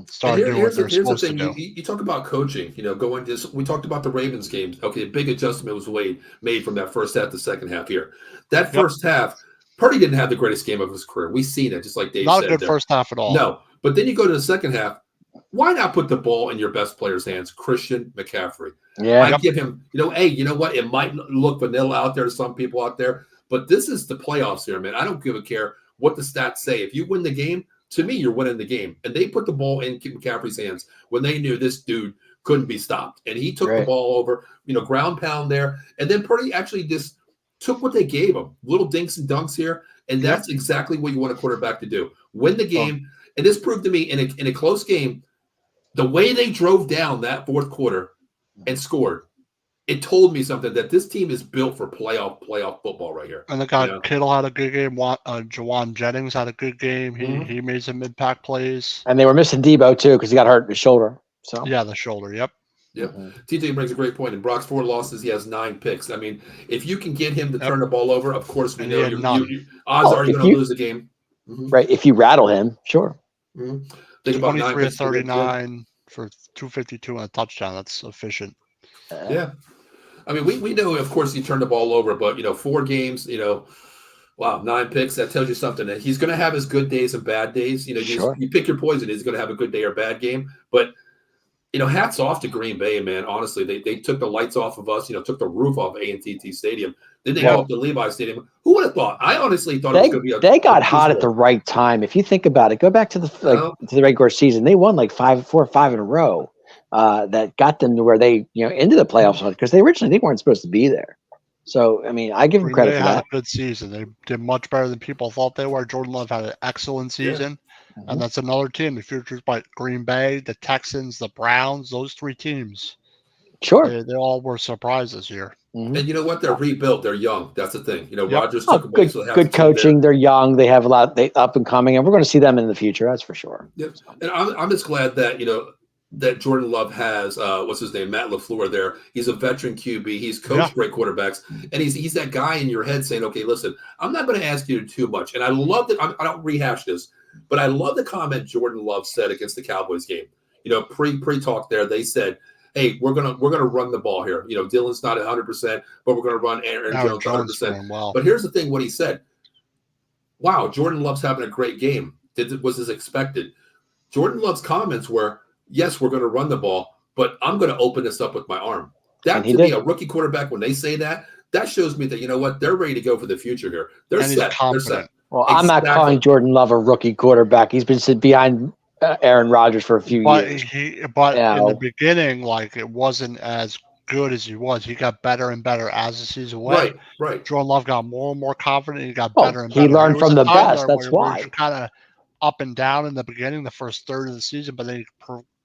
started doing what they were supposed to do. You talk about coaching, you know, we talked about the Ravens games. Okay, a big adjustment was made from that first half to second half here. That first half, Purdy didn't have the greatest game of his career. We've seen it, just like Dave said. Not a good first half at all. No, but then you go to the second half. Why not put the ball in your best player's hands, Christian McCaffrey? Yeah, I give him. You know, hey, you know what? It might look vanilla out there to some people out there, but this is the playoffs here, man. I don't give a care what the stats say. If you win the game, to me, you're winning the game. And they put the ball in McCaffrey's hands when they knew this dude couldn't be stopped, and he took the ball over. You know, ground pound there, and then Purdy actually just took what they gave him, little dinks and dunks here, and that's exactly what you want a quarterback to do: win the game. And this proved to me in a close game, the way they drove down that fourth quarter and scored, it told me something that this team is built for playoff football right here. And the guy Kittle had a good game. Jawan Jennings had a good game. He made some impact plays. And they were missing Debo too because he got hurt in his shoulder. So the shoulder. Yep. TJ brings a great point. In Brock's 4 losses, he has 9 picks. I mean, if you can get him to turn the ball over, of course we know odds are you're going to lose the game. Right. If you rattle him, sure. Think about 23 of 39, for 252 and a touchdown. That's efficient. Yeah. I mean, we know, of course, he turned the ball over, but, 4 games, wow, 9 picks. That tells you something. That he's going to have his good days and bad days. Sure. You pick your poison. He's going to have a good day or bad game. But, hats off to Green Bay, man. Honestly, they took the lights off of us, took the roof off A&T Stadium. Then they got up to Levi Stadium. Who would have thought? I honestly thought it was going to be They got hot at the right time. If you think about it, go back to the regular season. They won like 4 or 5 in a row. That got them to where they, into the playoffs because they originally weren't supposed to be there. So, I mean, I give them credit for that. A good season. They did much better than people thought they were. Jordan Love had an excellent season. Yeah. And that's another team. The futures by Green Bay, the Texans, the Browns, those 3 teams. Sure. They all were surprises this year. Mm-hmm. And you know what? They're rebuilt. They're young. That's the thing. Rodgers took good coaching. They're young. They have a lot. They up and coming, and we're going to see them in the future. That's for sure. Yep. And I'm just glad that that Jordan Love has what's his name, Matt LaFleur. There, he's a veteran QB. He's coached great quarterbacks, and he's that guy in your head saying, "Okay, listen, I'm not going to ask you to do too much." And I love that. I don't rehash this, but I love the comment Jordan Love said against the Cowboys game. Pre-talk there, they said, hey, we're gonna run the ball here. Dylan's not 100%, but we're gonna run Aaron Jones 100%. Well. But here's the thing: what he said. Wow, Jordan Love's having a great game. Was as expected. Jordan Love's comments were, yes, we're going to run the ball, but I'm going to open this up with my arm. That to me, a rookie quarterback, when they say that, that shows me that, they're ready to go for the future here. They're set. They're set. Well, exactly. I'm not calling Jordan Love a rookie quarterback. He's been sitting behind Aaron Rodgers for a few years. But in the beginning, it wasn't as good as he was. He got better and better as the season went. Right. Jordan Love got more and more confident. He got better and better. He learned from the best. That's why. Kind of up and down in the beginning, the first third of the season, but then he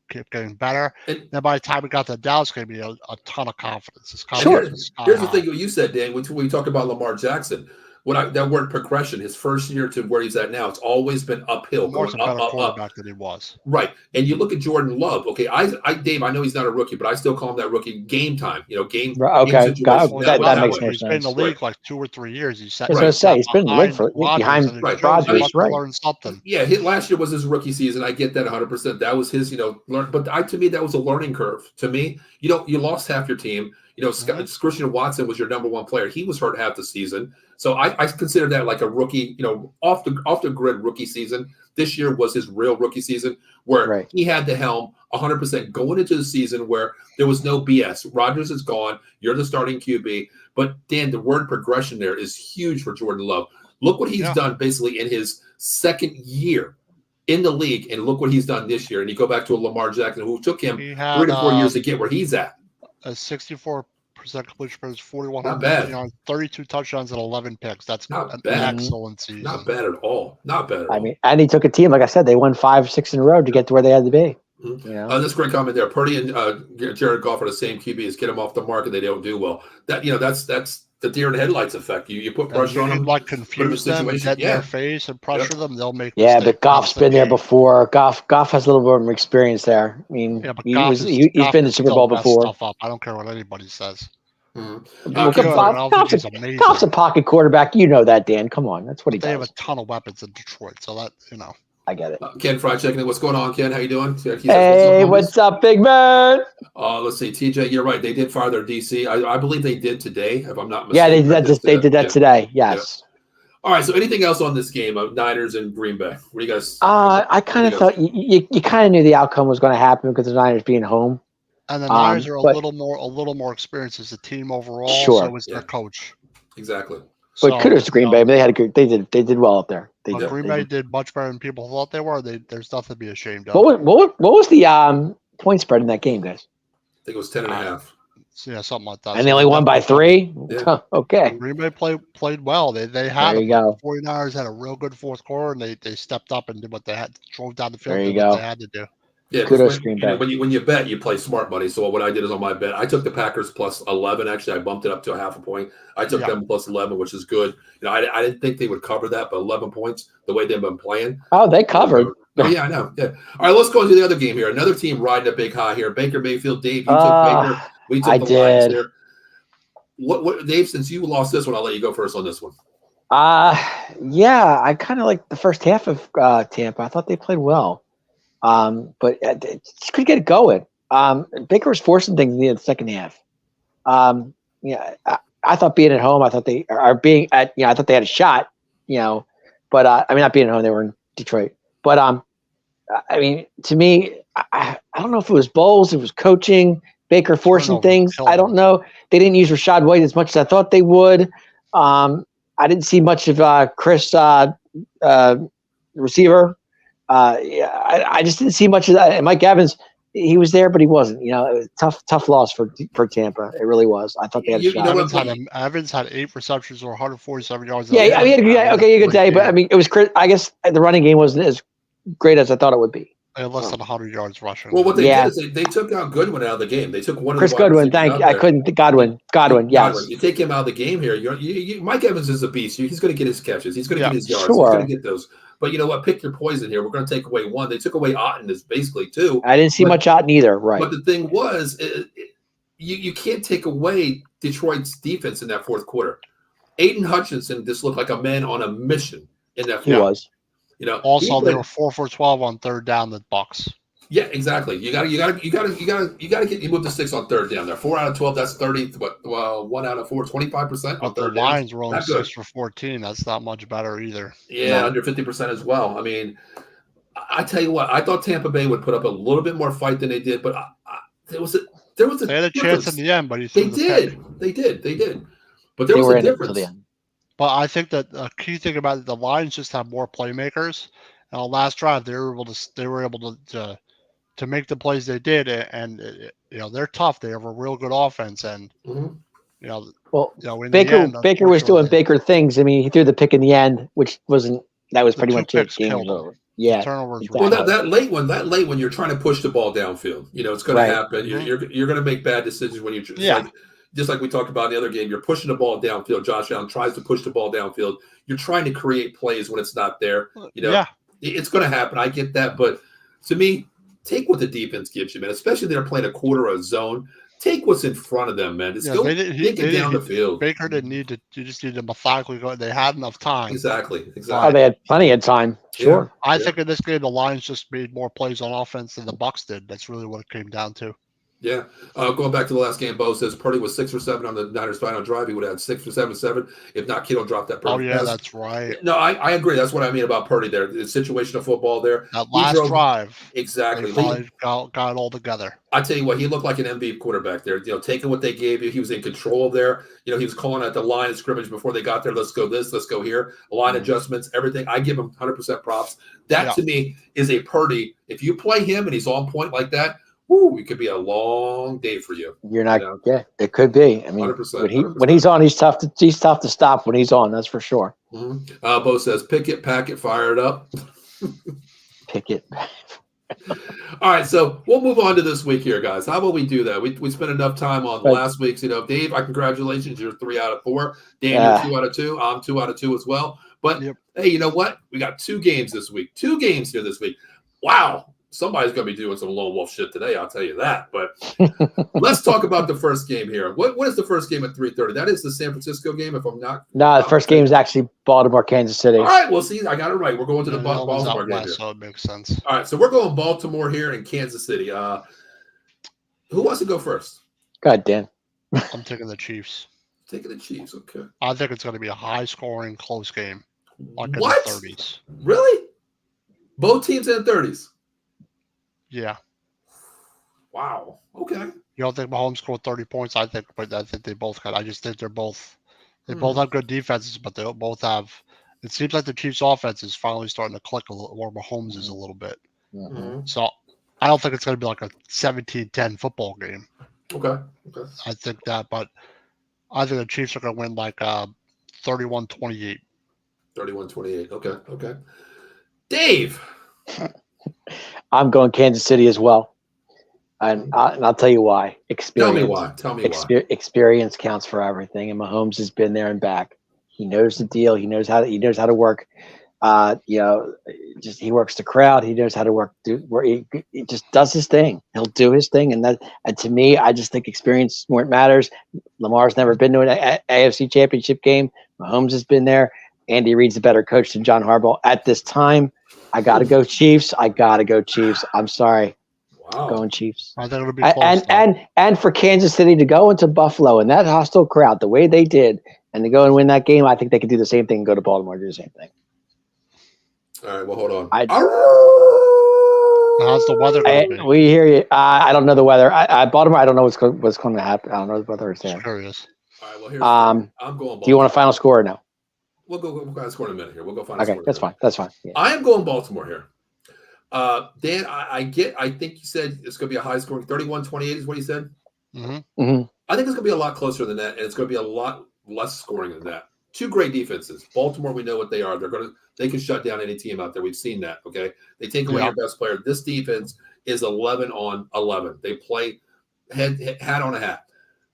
kept getting better. And then by the time we got to the Dallas game, he had a ton of confidence. Here's the thing what you said, Dan, when we talk about Lamar Jackson. That word progression, his first year to where he's at now, it's always been uphill, going up than he was. Right, and you look at Jordan Love. Okay, Dave, I know he's not a rookie, but I still call him that rookie. Game time, game. Okay, that makes more sense. He's been in the league like 2 or 3 years. He's he's been in the league for behind Rodgers, right? Learn something. Yeah, last year was his rookie season. I get that 100%. That was his, learn. But to me, that was a learning curve. To me, you lost half your team. Christian Watson was your number 1 player. He was hurt half the season. So I consider that like a rookie, off the grid rookie season. This year was his real rookie season where he had the helm 100% going into the season where there was no BS. Rodgers is gone. You're the starting QB. But Dan, the word progression there is huge for Jordan Love. Look what he's done basically in his second year in the league. And look what he's done this year. And you go back to a Lamar Jackson who took him 3 to 4 years to get where he's at. A 64% completion percentage, 4,100 yards, 32 touchdowns, and 11 picks. That's an excellent season. Not bad at all. Not bad at all. I mean, and he took a team, like I said, they won 5, 6 in a row to get to where they had to be. Mm-hmm. That's a great comment there. Purdy and Jared Goff are the same QBs. Get them off the market, they don't do well. That's the deer in the headlights effect. You put pressure on them, confuse them, get in their face, and pressure them. They'll make. Yeah, but Goff's been there before. Goff has a little bit more experience there. I mean, he's been in the Super Bowl before. I don't care what anybody says. Mm-hmm. Goff's a pocket quarterback. You know that, Dan. Come on, that's what he does. They have a ton of weapons in Detroit, so that I get it. Ken Fry checking in. What's going on, Ken? How you doing? Hey, what's up, big man? Let's see, TJ. You're right. They did fire their DC. I believe they did today, if I'm not mistaken. Yeah, they did that today. Yes. Yeah. All right. So, anything else on this game of Niners and Green Bay? What do you guys? I kind of thought you kind of knew the outcome was going to happen because the Niners being home. And the Niners are a little more experienced as a team overall. Sure. So was their coach. Exactly. But kudos to Green Bay. They did well up there. Green Bay did much better than people thought they were. There's nothing to be ashamed of. What was the point spread in that game, guys? I think it was 10.5. Yeah, something like that. And they only won by 3? Yeah. Okay. Green Bay played well. They had the 49ers had a real good fourth quarter, and they stepped up and did what they had, drove down the field and did what they had to do. Yeah, kudos Green Bay. When you bet, you play smart money. So what I did is on my bet, I took the Packers plus 11. Actually, I bumped it up to a half a point. I took them plus 11, which is good. I didn't think they would cover that, but 11 points, the way they've been playing. Oh, they covered. Yeah, I know. Yeah. All right, let's go into the other game here. Another team riding a big high here. Baker Mayfield. Dave, you took Baker. We took the Lions here. What, Dave? Since you lost this one, I'll let you go first on this one. Yeah, I kind of like the first half of Tampa. I thought they played well. But just couldn't get it going. Baker was forcing things in the second half. I thought being at home, I thought they are being at, I thought they had a shot, but I mean, not being at home, they were in Detroit. But I mean, to me, I don't know if it was Bowles, it was coaching, Baker forcing things. I don't know. They didn't use Rachaad White as much as I thought they would. I didn't see much of Chris receiver. I just didn't see much of that. And Mike Evans, he was there, but he wasn't. It was tough loss for Tampa. It really was. I thought they had a shot. Evans had 8 receptions or 147 yards. Yeah, I mean, he had a good day, but I mean, it was. I guess the running game wasn't as great as I thought it would be. Less than 100 yards rushing. Well, what they did is they took out Goodwin out of the game. They took one of Chris Goodwin. Godwin. Yes. You take him out of the game here. Mike Evans is a beast. He's going to get his catches. He's going to get his yards. Sure. He's going to get those. But you know what? Pick your poison here. We're going to take away one. They took away Otten is basically 2. I didn't see much Otten either. Right. But the thing was, you can't take away Detroit's defense in that fourth quarter. Aiden Hutchinson just looked like a man on a mission in that. He was. Also, they were 4 for 12 on third down. The Bucs. Yeah, exactly. You got to get you move the sticks on third down there. 4 out of 12, that's 30. 1 out of 4, 25% on third down. The Lions were only 6 for 14. That's not much better either. Yeah, under 50% as well. I mean, I tell you what, I thought Tampa Bay would put up a little bit more fight than they did, but there was a they had a chance in the end, but they did. But there was a difference. But I think that the key thing about it, the Lions just have more playmakers. And on the last drive, they were able to make the plays they did, and they're tough. They have a real good offense, and Baker was doing Baker things. I mean, he threw the pick in the end, which was pretty much it. Game was over. Yeah. Exactly. Well, that late one, you're trying to push the ball downfield. It's going to happen. Mm-hmm. You're going to make bad decisions when you're just like we talked about in the other game. You're pushing the ball downfield. Josh Allen tries to push the ball downfield. You're trying to create plays when it's not there. It's going to happen. I get that, but to me, take what the defense gives you, man. Especially they're playing a quarter of zone. Take what's in front of them, man. Just go take it down the field. Baker didn't need to. You just need to methodically go. They had enough time. Exactly. Oh, they had plenty of time. Sure. I think in this game, the Lions just made more plays on offense than the Bucs did. That's really what it came down to. Yeah. Going back to the last game, Bo says Purdy was 6 for 7 on the Niners' final drive. He would have had 6 for 7. If not, Kittle dropped that. Oh, yeah, that's right. No, I agree. That's what I mean about Purdy there. The situational football there. That last drive. Exactly. They got it all together. I tell you what, he looked like an MVP quarterback there. Taking what they gave you. He was in control there. He was calling at the line of scrimmage before they got there. Let's go this, let's go here. Line adjustments, everything. I give him 100% props. That to me is a Purdy. If you play him and he's on point like that, it could be a long day for you. You're not. Yeah, it could be. I mean, 100%, when he's on, he's tough to stop when he's on. That's for sure. Mm-hmm. Bo says, "Pick it, pack it, fire it up." Pick it. All right, so we'll move on to this week here, guys. How about we do that? We spent enough time on last week's. Dave, congratulations. You're 3 out of 4. Dan, you're 2 out of 2. I'm 2 out of 2 as well. But hey, you know what? We got 2 games this week. 2 games here this week. Wow. Somebody's going to be doing some lone wolf shit today, I'll tell you that. But let's talk about the first game here. What is the first game at 3:30? That is the San Francisco game, if I'm not. No, the first game is actually Baltimore, Kansas City. All right, well, see, I got it right. We're going to the Baltimore game here. So it makes sense. All right, so we're going Baltimore here in Kansas City. Who wants to go first? Go ahead, Dan. I'm taking the Chiefs. Taking the Chiefs, okay. I think it's going to be a high-scoring, close game. Like in the 30s. Really? Both teams in the 30s? Yeah. Wow. Okay. You don't think Mahomes scored 30 points? I think they both got. I just think they both have good defenses, but they both have. It seems like the Chiefs' offense is finally starting to click a little, or Mahomes is a little bit. Mm-hmm. So I don't think it's going to be like a 17-10 football game. Okay. I think that, but I think the Chiefs are going to win like 31-28. 31-28. Okay. Dave. I'm going Kansas City as well, and I'll tell you why. Experience. Tell me why. Experience counts for everything, and Mahomes has been there and back. He knows the deal. He knows how to work. He works the crowd. He knows how to work. He just does his thing. He'll do his thing, and to me, I just think experience more matters. Lamar's never been to an AFC Championship game. Mahomes has been there. Andy Reid's a better coach than John Harbaugh at this time. I got to go Chiefs. I'm sorry. Wow. Going Chiefs. I think it'll be close. And for Kansas City to go into Buffalo and that hostile crowd, the way they did, and to go and win that game, I think they could do the same thing and go to Baltimore and do the same thing. All right, well, hold on. How's the weather going to be? We hear you. I don't know the weather. Baltimore, I don't know what's going to happen. I don't know the weather is there. Just curious. All right, well, here's I'm going Baltimore. Do you want a final score or no? We'll go score in a minute here. We'll go final score. Okay, that's fine. That's fine. Yeah. I am going Baltimore here. Dan, I think you said it's going to be a high scoring 31-28 is what you said. Mm-hmm. Mm-hmm. I think it's going to be a lot closer than that, and it's going to be a lot less scoring than that. Two great defenses. Baltimore, we know what they are. They can shut down any team out there. We've seen that. Okay, they take away your best player. This defense is 11 on 11. They play hat on a hat.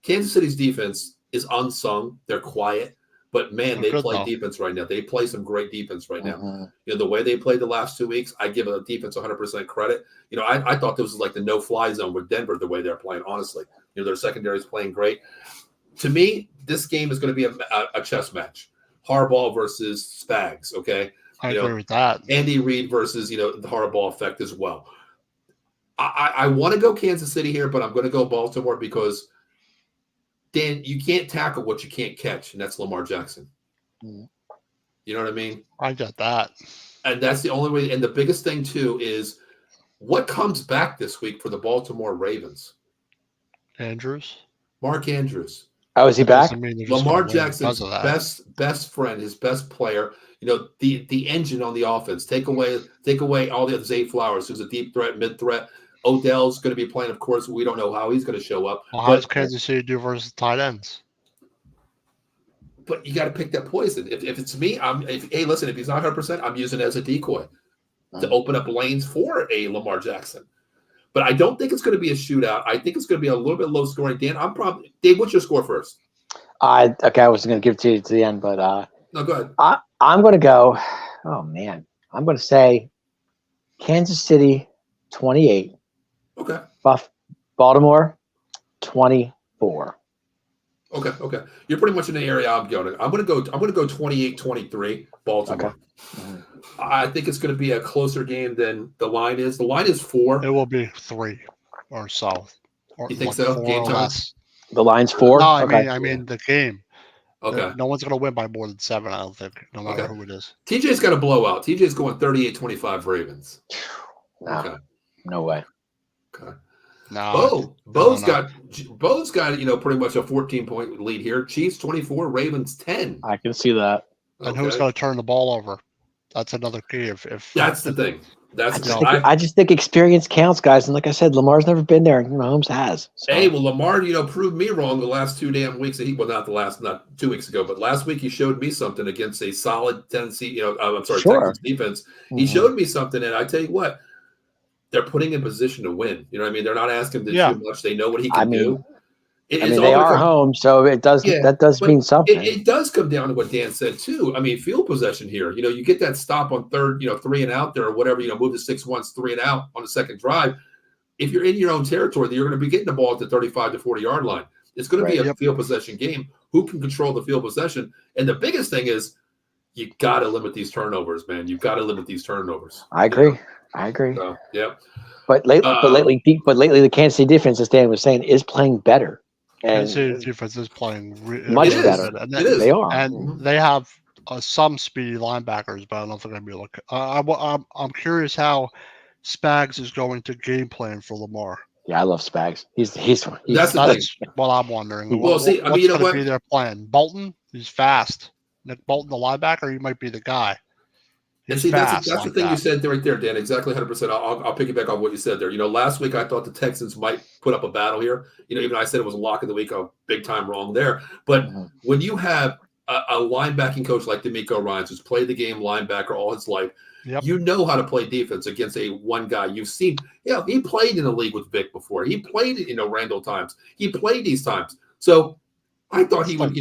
Kansas City's defense is unsung. They're quiet, but man, they play defense right now. They play some great defense right now. Mm-hmm. You know, the way they played the last 2 weeks, I give the defense 100% credit. You know, I thought this was like the no-fly zone with Denver, the way they're playing, honestly. You know, their secondary is playing great. To me, this game is going to be a chess match. Harbaugh versus Spags, okay? I agree with that. Andy Reid versus, the Harbaugh effect as well. I want to go Kansas City here, but I'm going to go Baltimore because, Dan, you can't tackle what you can't catch, and that's Lamar Jackson. Mm. You know what I mean? I get that. And that's the only way. And the biggest thing, too, is what comes back this week for the Baltimore Ravens? Andrews? Mark Andrews. Oh, is he back? Lamar Jackson's best friend, his best player, the engine on the offense. Take away all the other Zay Flowers, who's a deep threat, mid threat. Odell's going to be playing, of course. We don't know how he's going to show up. Well, how does Kansas City do versus tight ends? But you got to pick that poison. If it's me, hey, listen, if he's not 100%, I'm using it as a decoy to open up lanes for a Lamar Jackson. But I don't think it's going to be a shootout. I think it's going to be a little bit low scoring. Dan, Dave, what's your score first? I was going to give it to you to the end, but no, go ahead. I'm going to go. Oh man, I'm going to say Kansas City 28. Okay. Baltimore 24. Okay. You're pretty much in the area I'm going. I'm going to go 28-23 Baltimore. Okay. Mm-hmm. I think it's going to be a closer game than the line is. The line is 4. It will be 3 or so. You think so? Game time? The line's 4? No, I mean the game. Okay. No one's going to win by more than 7, I don't think, no matter who it is. TJ's got a blowout. TJ's going 38-25 Ravens. No. Okay. No way. Okay. No. Bo's got pretty much a 14-point lead here. Chiefs 24, Ravens 10. I can see that. And who's going to turn the ball over? That's another key. If that's the thing. I just think experience counts, guys. And like I said, Lamar's never been there, and Mahomes has. So. Hey, well, Lamar, proved me wrong the last 2 damn weeks. Not 2 weeks ago, but last week he showed me something against a solid Tennessee. Texas defense. Mm-hmm. He showed me something, and I tell you what, they're putting in position to win. You know what I mean? They're not asking him to do much. They know what he can do. They are home, so it does. That does mean something. It does come down to what Dan said too. I mean, field possession here. You get that stop on third, 3 and out there or whatever. Move to 6 once, 3 and out on the second drive. If you're in your own territory, you're going to be getting the ball at the 35 to 40 yard line. It's going to be a field possession game. Who can control the field possession? And the biggest thing is you got to limit these turnovers, man. You've got to limit these turnovers. I agree. I agree. So, yeah. But lately, the Kansas City defense, as Dan was saying, is playing better. And Kansas City defense is playing much better. They are. And they have some speedy linebackers, but I don't know if they're going to be looking. I'm curious how Spags is going to game plan for Lamar. Yeah, I love Spags. He's that's what I'm wondering. Well, what's going to be their plan? Bolton, he's fast. Nick Bolton, the linebacker, he might be the guy. That's the thing you said right there, Dan. Exactly 100%. I'll piggyback on what you said there. Last week I thought the Texans might put up a battle here. Even I said it was a lock of the week. Big time wrong there. But when you have a linebacking coach like DeMeco Ryans, who's played the game linebacker all his life, you know how to play defense against a one guy. You've seen, he played in the league with Vic before. He played, Randall times. He played these times. So I thought he would,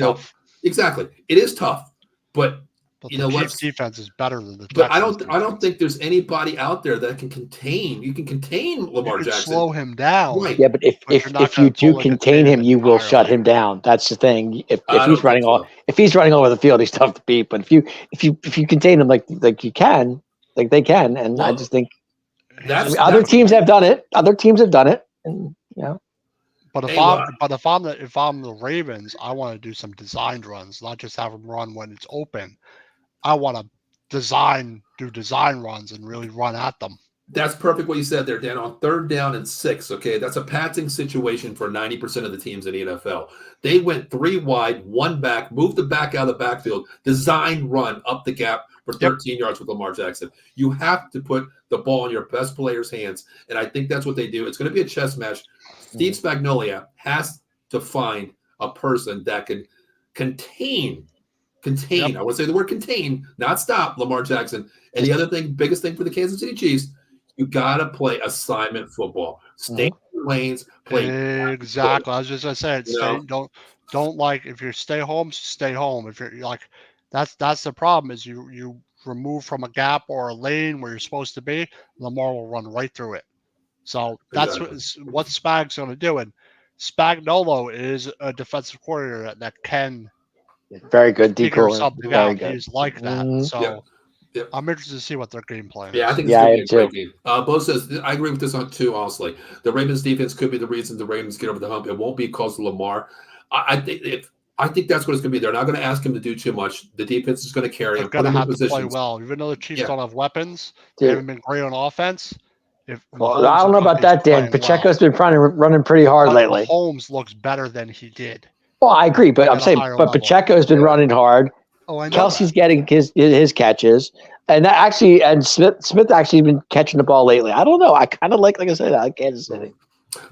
exactly. It is tough, but the Chiefs defense is better than the Texans. But I don't think there's anybody out there that can contain. You can contain Lamar Jackson. Slow him down. Right. Yeah, but if you do contain him, you will shut him down. That's the thing. If he's running all over the field, he's tough to beat. But if you contain him like you can, Like they can, and I just think that's other teams have done it. Other teams have done it, and you know. But if I'm the Ravens, I want to do some designed runs, not just have them run when it's open. I want to do design runs and really run at them. That's perfect what you said there, Dan. On 3rd down and 6, okay, that's a passing situation for 90% of the teams in the NFL. They went 3 wide, 1 back, moved the back out of the backfield, design run up the gap for 13 yards with Lamar Jackson. You have to put the ball in your best player's hands, and I think that's what they do. It's going to be a chess match. Steve Spagnuolo has to find a person that can contain. I want to say the word contain, not stop Lamar Jackson. And the other thing, biggest thing for the Kansas City Chiefs, you got to play assignment football. Stay in the lanes, play. Exactly. I was just going to say, don't like, if you stay home, stay home. If you're like, that's the problem is you remove from a gap or a lane where you're supposed to be, Lamar will run right through it. So that's what Spag's going to do. And Spagnuolo is a defensive coordinator that can very good decoy. Something out. He's like that. So I'm interested to see what their game plan is. Yeah, I think it's going to be a great game. Bo says, I agree with this on too, honestly. The Ravens defense could be the reason the Ravens get over the hump. It won't be because of Lamar. I think that's what it's going to be. They're not going to ask him to do too much. The defense is going to carry him. They're going to have to play well. Even though the Chiefs don't have weapons, they haven't been great on offense. I don't know about that, Dan. Pacheco's been running pretty hard lately. Holmes looks better than he did. Well, I agree, but I'm saying, Pacheco's been running hard. Oh, I know. Kelsey's getting his catches, and Smith actually been catching the ball lately. I don't know. I kind of like I said, I like Kansas City.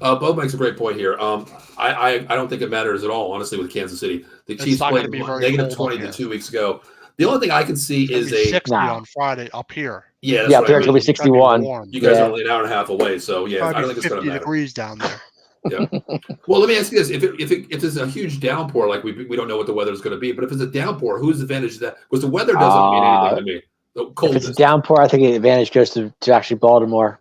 Bo makes a great point here. I don't think it matters at all, honestly, with Kansas City. The Chiefs played negative 20 2 weeks ago. The only thing I can see is 60 on Friday up here. Yeah, up here it'll be 61. You guys are only an hour and a half away, so yeah, I don't think it's going to matter. 50 degrees down there. Yeah. Well, let me ask you this: if it's a huge downpour, like we don't know what the weather is going to be, but if it's a downpour, whose advantage is that? Because the weather doesn't mean anything to me. The coldness. If it's a downpour, I think the advantage goes to actually Baltimore.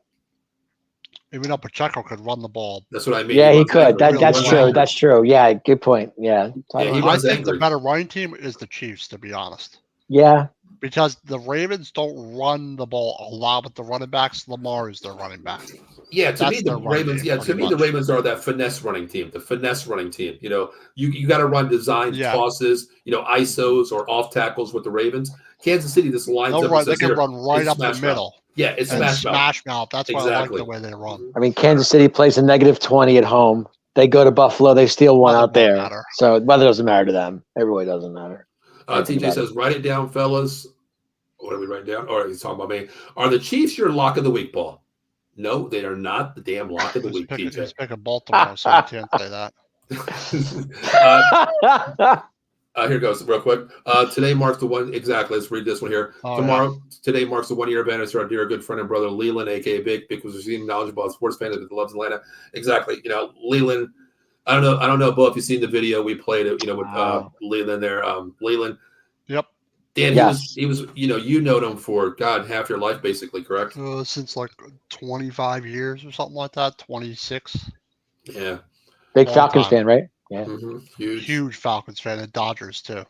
Even though Pacheco could run the ball. That's what I mean. Yeah, he could. That's true. Angry. That's true. Yeah, good point. Yeah. I think the better running team is the Chiefs, to be honest. Yeah. Because the Ravens don't run the ball a lot with the running backs. Lamar is their running back. Yeah, to me the Ravens. Yeah, to me the Ravens are that finesse running team. The finesse running team. You know, you got to run design tosses. You know, ISOs or off tackles with the Ravens. Kansas City just lines up. They can run right up the middle. Yeah, it's smash mouth. That's why I like the way they run. I mean, Kansas City plays a negative 20 at home. They go to Buffalo. They steal one out there. Matter. So weather doesn't matter to them. It really doesn't matter. TJ says, write it down, fellas. What are we writing down? Or he's talking about me. Are the Chiefs your lock of the week, Paul? No, they are not the damn lock of the week, TJ. He's picking Baltimore, so I can't say that. Here goes real quick. Today marks the one. Exactly. Let's read this one here. Today marks the 1 year anniversary of our dear good friend and brother Leland, aka Big. Big was receiving knowledgeable sports fan that loves Atlanta. Exactly. You know, Leland. I don't know, Bo, if you've seen the video we played. You know, with Leland there. Leland. Yep. Dan, he was. You know him for half your life, basically, correct? Since like 25 years or something like that. 26. Yeah. Big Falcons fan, right? Yeah. Mm-hmm. Huge Falcons fan and Dodgers too.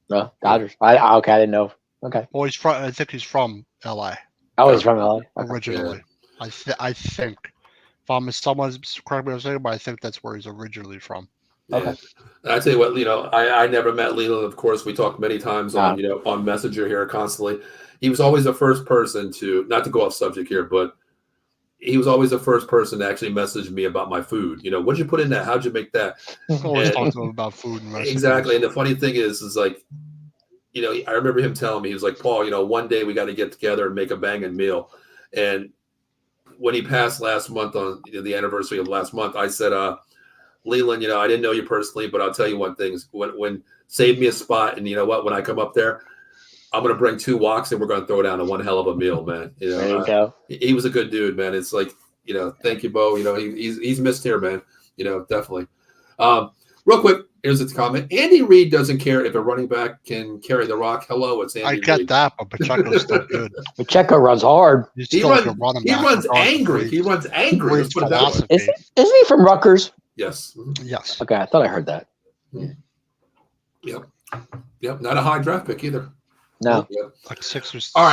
No, Dodgers. I didn't know. Okay. Well, I think he's from LA. Oh, he's from LA. Originally. Yeah. I think. If I'm someone's correct me if I'm saying, but I think that's where he's originally from. Okay. Yeah. I tell you what, I never met Leland. Of course, we talked many times on on Messenger here constantly. He was always the first person to, not to go off subject here, but he was always the first person to actually message me about my food. What did you put in that? How'd you make that? Always talk to him about food and recipes. Exactly. And the funny thing is like, I remember him telling me, he was like, Paul, one day we got to get together and make a banging meal. And when he passed last month on the anniversary of last month, I said, Leland, I didn't know you personally, but I'll tell you one thing. When save me a spot, and you know what? When I come up there, I'm going to bring 2 woks and we're going to throw down one hell of a meal, man. There you go. He was a good dude, man. It's like, thank you, Bo. He's missed here, man. Definitely. Real quick, here's a comment. Andy Reid doesn't care if a running back can carry the rock. Hello, it's Andy Reid. I get that, but Pacheco's still good. Pacheco runs hard. He runs angry. He runs angry. Let's put it that way. Isn't he from Rutgers? Yes. Yes. Okay, I thought I heard that. Yep. Not a high draft pick either. No. Like 6 or 7. All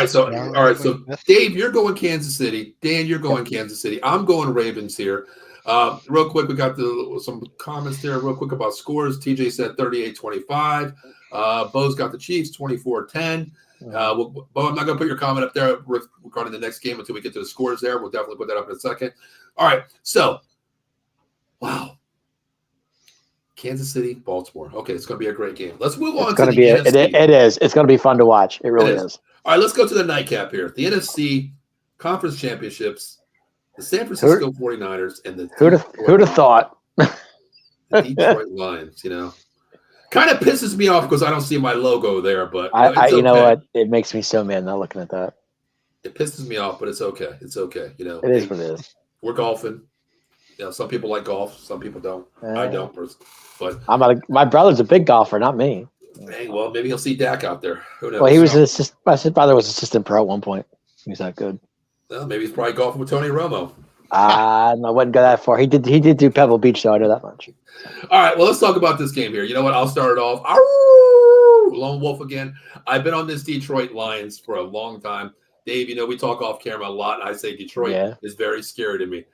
right. So Dave, you're going Kansas City. Dan, you're going Kansas City. I'm going Ravens here. Real quick, we got some comments there real quick about scores. TJ said 38-25. Bo's got the Chiefs 24-10. Bo, I'm not going to put your comment up there regarding the next game until we get to the scores there. We'll definitely put that up in a second. All right. So, wow. Kansas City, Baltimore. Okay, it's going to be a great game. Let's move on to the NFC. It is. It's going to be fun to watch. It really is. All right, let's go to the nightcap here. The NFC Conference Championships, the San Francisco 49ers, and the Who'd have thought? The Detroit Lions, Kind of pisses me off because I don't see my logo there, but you know what? It makes me so mad not looking at that. It pisses me off, but it's okay. It's okay. It is what it is. We're golfing. Some people like golf, some people don't. I don't, but my brother's a big golfer, not me. Hey, well, maybe he'll see Dak out there. Who knows? Well, he was my brother was assistant pro at one point. He's not good. Well, maybe he's probably golfing with Tony Romo. I wouldn't go that far. He did do Pebble Beach, though. I know that much. All right, well, let's talk about this game here. You know what? I'll start it off. Arr! Lone Wolf again. I've been on this Detroit Lions for a long time. Dave, we talk off camera a lot, and I say Detroit is very scary to me.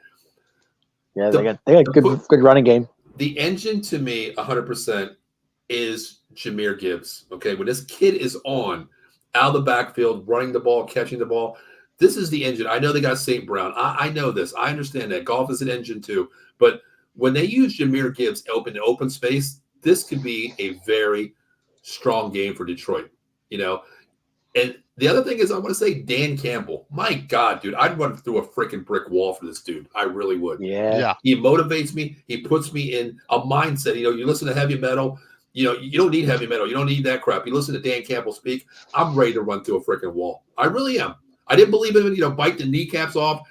Yeah, they got good running game. The engine to me, 100%, is Jahmyr Gibbs. Okay, when this kid is on, out of the backfield, running the ball, catching the ball, this is the engine. I know they got St. Brown. I know this. I understand that. Golf is an engine too. But when they use Jahmyr Gibbs in open space, this could be a very strong game for Detroit. And the other thing is I want to say Dan Campbell. My God, dude, I'd run through a freaking brick wall for this dude. I really would. Yeah. He motivates me. He puts me in a mindset. You listen to heavy metal. You don't need heavy metal. You don't need that crap. You listen to Dan Campbell speak. I'm ready to run through a freaking wall. I really am. I didn't believe him, bite the kneecaps off,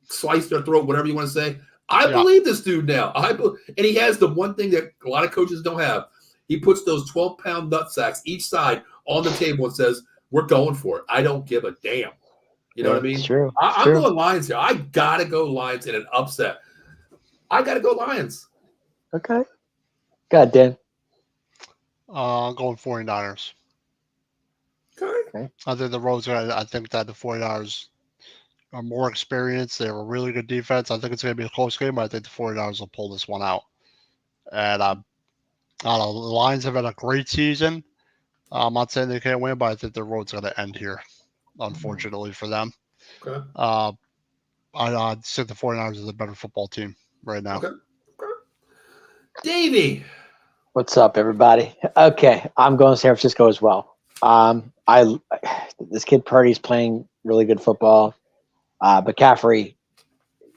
slice their throat, whatever you want to say. I believe this dude now. And he has the one thing that a lot of coaches don't have. He puts those 12-pound nut sacks each side on the table and says, we're going for it. I don't give a damn. You know what I mean? True. I'm going Lions here. I got to go Lions in an upset. I got to go Lions. Okay. God, Dan. I'm going 49ers. Okay. I think I think that the 49ers are more experienced. They have a really good defense. I think it's going to be a close game, but I think the 49ers will pull this one out. And I don't know. The Lions have had a great season. I'm not saying they can't win, but I think the road's going to end here, unfortunately for them. Okay. I think the 49ers are the better football team right now. Okay. Davey. What's up, everybody? Okay, I'm going San Francisco as well. This kid Purdy's playing really good football. McCaffrey,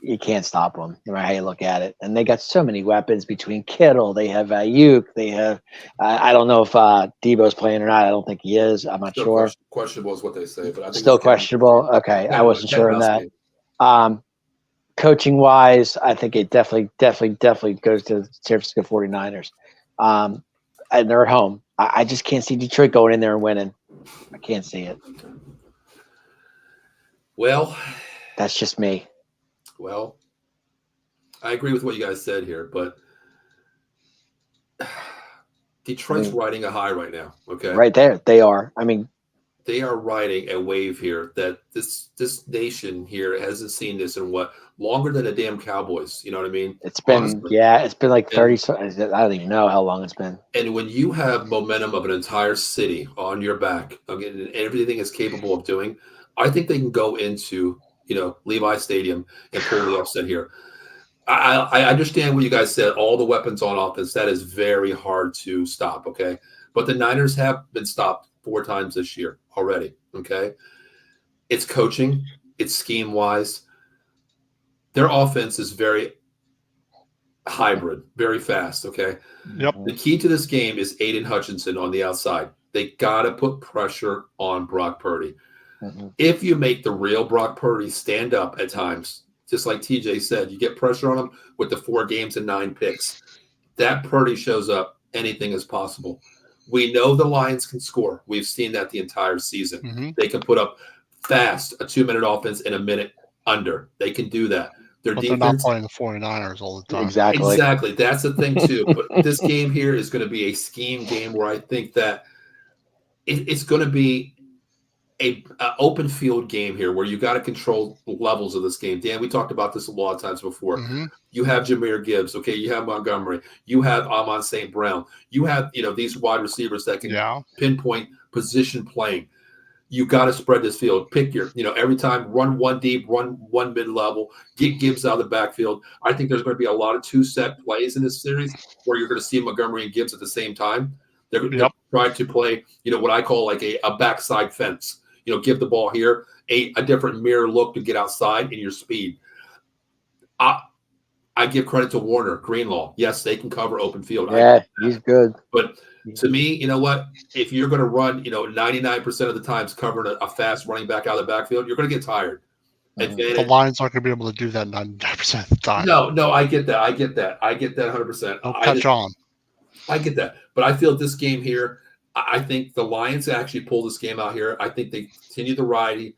you can't stop him, no matter how you look at it. And they got so many weapons between Kittle. They have Ayuk. They have I don't know if Debo's playing or not. I don't think he is. I'm not sure. Questionable is what they say, but I think still questionable. Okay, I wasn't sure on that. Coaching wise, I think it definitely goes to San Francisco 49ers. And they're at home. I just can't see Detroit going in there and winning. I can't see it. Well, that's just me. Well, I agree with what you guys said here, but Detroit's riding a high right now. Okay, right there, they are. I mean, they are riding a wave here that this nation here hasn't seen this in longer than the damn Cowboys. You know what I mean? It's been it's been like 30. I don't even know how long it's been. And when you have momentum of an entire city on your back, and everything is capable of doing, I think they can go into Levi Stadium and pull the upset here. I understand what you guys said. All the weapons on offense, that is very hard to stop. Okay, but the Niners have been stopped 4 times this year already. Okay, it's coaching, it's scheme wise. Their offense is very hybrid, very fast. Okay. Yep. The key to this game is Aiden Hutchinson on the outside. They got to put pressure on Brock Purdy. Mm-hmm. If you make the real Brock Purdy stand up at times, just like TJ said, you get pressure on him with the 4 games and 9 picks. That Purdy shows up, anything is possible. We know the Lions can score. We've seen that the entire season. Mm-hmm. They can put up fast a 2-minute offense in a minute under. They can do that. But they're not playing the 49ers all the time. Exactly. That's the thing, too. But this game here is going to be a scheme game where I think that it's going to be a open field game here where you got to control levels of this game. Dan, we talked about this a lot of times before. Mm-hmm. You have Jahmyr Gibbs, okay? You have Montgomery. You have Amon St. Brown. You have these wide receivers that can pinpoint position playing. You got to spread this field. Pick your, every time run one deep, run one mid level, get Gibbs out of the backfield. I think there's going to be a lot of 2-set plays in this series where you're going to see Montgomery and Gibbs at the same time. They're going to try to play, what I call like a backside fence. Give the ball here, a different mirror look to get outside in your speed. I give credit to Warner, Greenlaw. Yes, they can cover open field. Yeah, he's good. But to me, you know what? If you're going to run, 99% of the times covering a fast running back out of the backfield, you're going to get tired. And the Lions aren't going to be able to do that 99% of the time. No, I get that. I get that 100%. Don't catch on. I get that. But I feel this game here, I think the Lions actually pull this game out here. I think they continue the ride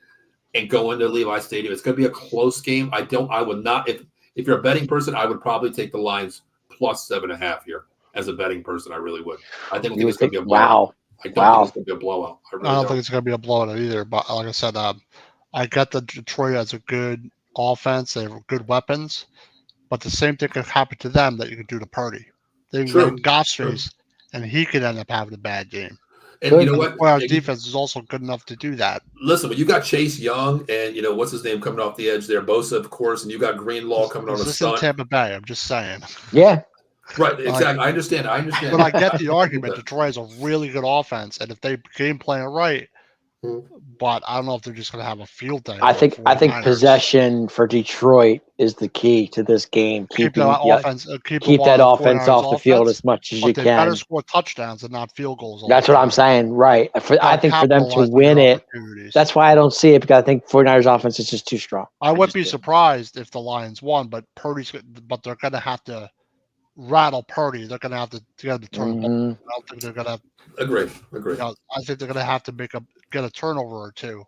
and go into Levi Stadium. It's going to be a close game. I would not, if you're a betting person, I would probably take the Lions plus 7.5 here. As a betting person, I really would. I think it's going to be a blowout. I don't think it's going to be a blowout. I don't think it's going to be a blowout either. But like I said, I got the Detroit as a good offense. They have good weapons. But the same thing could happen to them that you could do to Purdy. They can Goffstrays, and he could end up having a bad game. And you know what? Our defense is also good enough to do that. Listen, when you got Chase Young and what's his name coming off the edge there, Bosa, of course, and you got Greenlaw coming on the stunt. This is Tampa Bay. I'm just saying. Yeah. Right, exactly. I understand. But I get the argument. Detroit has a really good offense, and if they game plan it right, but I don't know if they're just going to have a field day. I think possession for Detroit is the key to this game. Keep that offense off the field as much as you can. They better score touchdowns and not field goals. That's what I'm saying. Right. I think for them to win it, that's why I don't see it, because I think 49ers offense is just too strong. I wouldn't be surprised if the Lions won, but they're going to have to rattle Purdy. They're going to have to turn the ball. I don't think they're going to. Agree. I think they're going to have to get a turnover or two,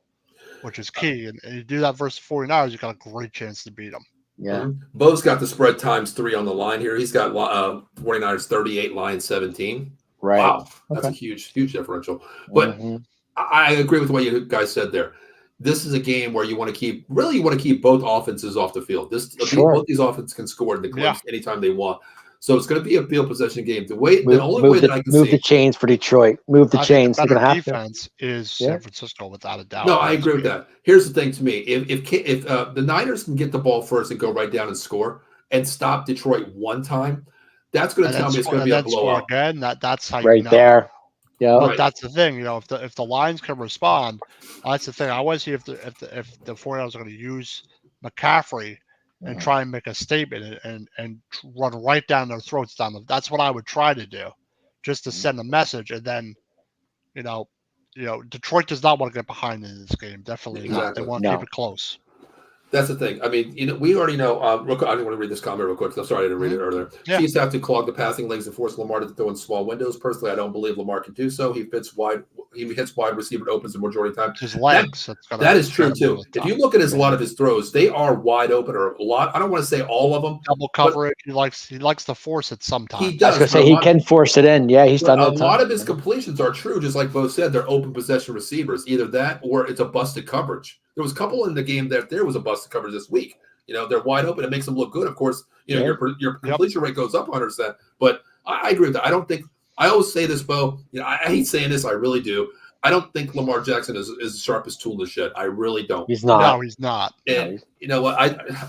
which is key. And you do that versus 49ers, you got a great chance to beat them. Yeah. Bo's got the spread ×3 on the line here. He's got 49ers 38, Lions 17. Right. Wow. That's a huge differential. But I agree with what you guys said there. This is a game where you want to keep both offenses off the field. Both these offenses can score in the clips anytime they want. So it's going to be a field possession game. The only way that I can move the chains for Detroit. Move the chains. The better defense is San Francisco, without a doubt. No, I agree with that. Here's the thing to me: if the Niners can get the ball first and go right down and score and stop Detroit one time, that's going to tell me it's going to be a blowout. Again, that's how right there. Yeah, but that's the thing. If the Lions can respond, that's the thing. I want to see if the 49ers are going to use McCaffrey and try and make a statement and run right down their throats down them. That's what I would try to do, just to send a message. And then, Detroit does not want to get behind in this game. Definitely not. They want to keep it close. That's the thing. I mean, we already know. I didn't want to read this comment real quick. I'm sorry I didn't read it earlier. Yeah. Chiefs have to clog the passing lanes and force Lamar to throw in small windows. Personally, I don't believe Lamar can do so. He hits wide receiver and opens the majority of the time. His legs. That is true too. If you look at a lot of his throws, they are wide open, or a lot. I don't want to say all of them. Double coverage. He likes to force it sometimes. He does. I was going to say he can force it in. Yeah, he's done that. A lot of his completions are true, just like Bo said. They're open possession receivers. Either that or it's a busted coverage. There was a couple in the game that there was a busted coverage this week. They're wide open. It makes them look good. Of course, your completion rate goes up 100%. But I agree with that. I don't think – I always say this, Bo. I hate saying this. I really do. I don't think Lamar Jackson is the sharpest tool in the shed. I really don't. He's not. No, he's not. And you know what?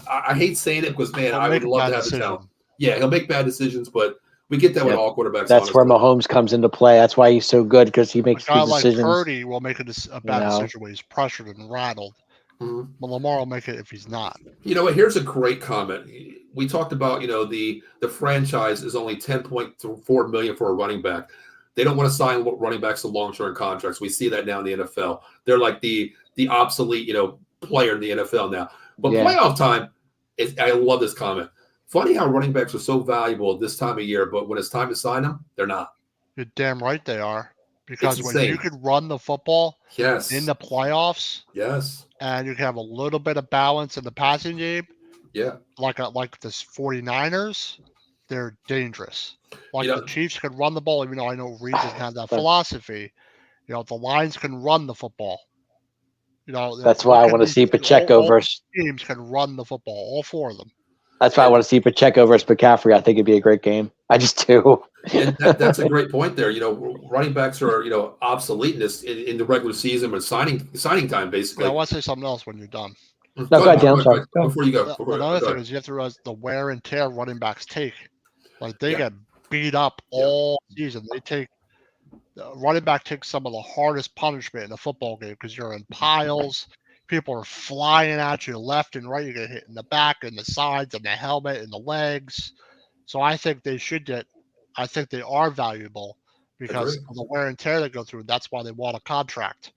I hate saying it because, man, I would love to have the talent. Yeah, he'll make bad decisions, but we get that with all quarterbacks. That's where Mahomes comes into play. That's why he's so good, because he makes good decisions. Like Purdy will make a bad decision where he's pressured and rattled. Mm-hmm. But Lamar will make it if he's not. You know what? Here's a great comment. We talked about, the franchise is only $10.4 million for a running back. They don't want to sign running backs to long-term contracts. We see that now in the NFL. They're like the obsolete, player in the NFL now. But playoff time, I love this comment. Funny how running backs are so valuable at this time of year, but when it's time to sign them, they're not. You're damn right they are. Because when you could run the football in the playoffs, and you can have a little bit of balance in the passing game, like the 49ers, they're dangerous. Like the Chiefs could run the ball, even though I know Reid doesn't have that philosophy. The Lions can run the football. That's why I want to see Pacheco versus teams can run the football. All 4 of them. That's why I want to see Pacheco versus McCaffrey. I think it'd be a great game. I just do. And that's a great point there. Running backs are obsolete in the regular season or signing time basically. I want to say something else when you're done. No, go ahead, Dan. Sorry. Before you go. Another thing is you have to realize the wear and tear running backs take. Like they get beat up all season. The running back takes some of the hardest punishment in a football game because you're in piles. People are flying at you left and right. You get hit in the back and the sides and the helmet and the legs. So I think they should get. I think they are valuable because of the wear and tear they go through. That's why they want a contract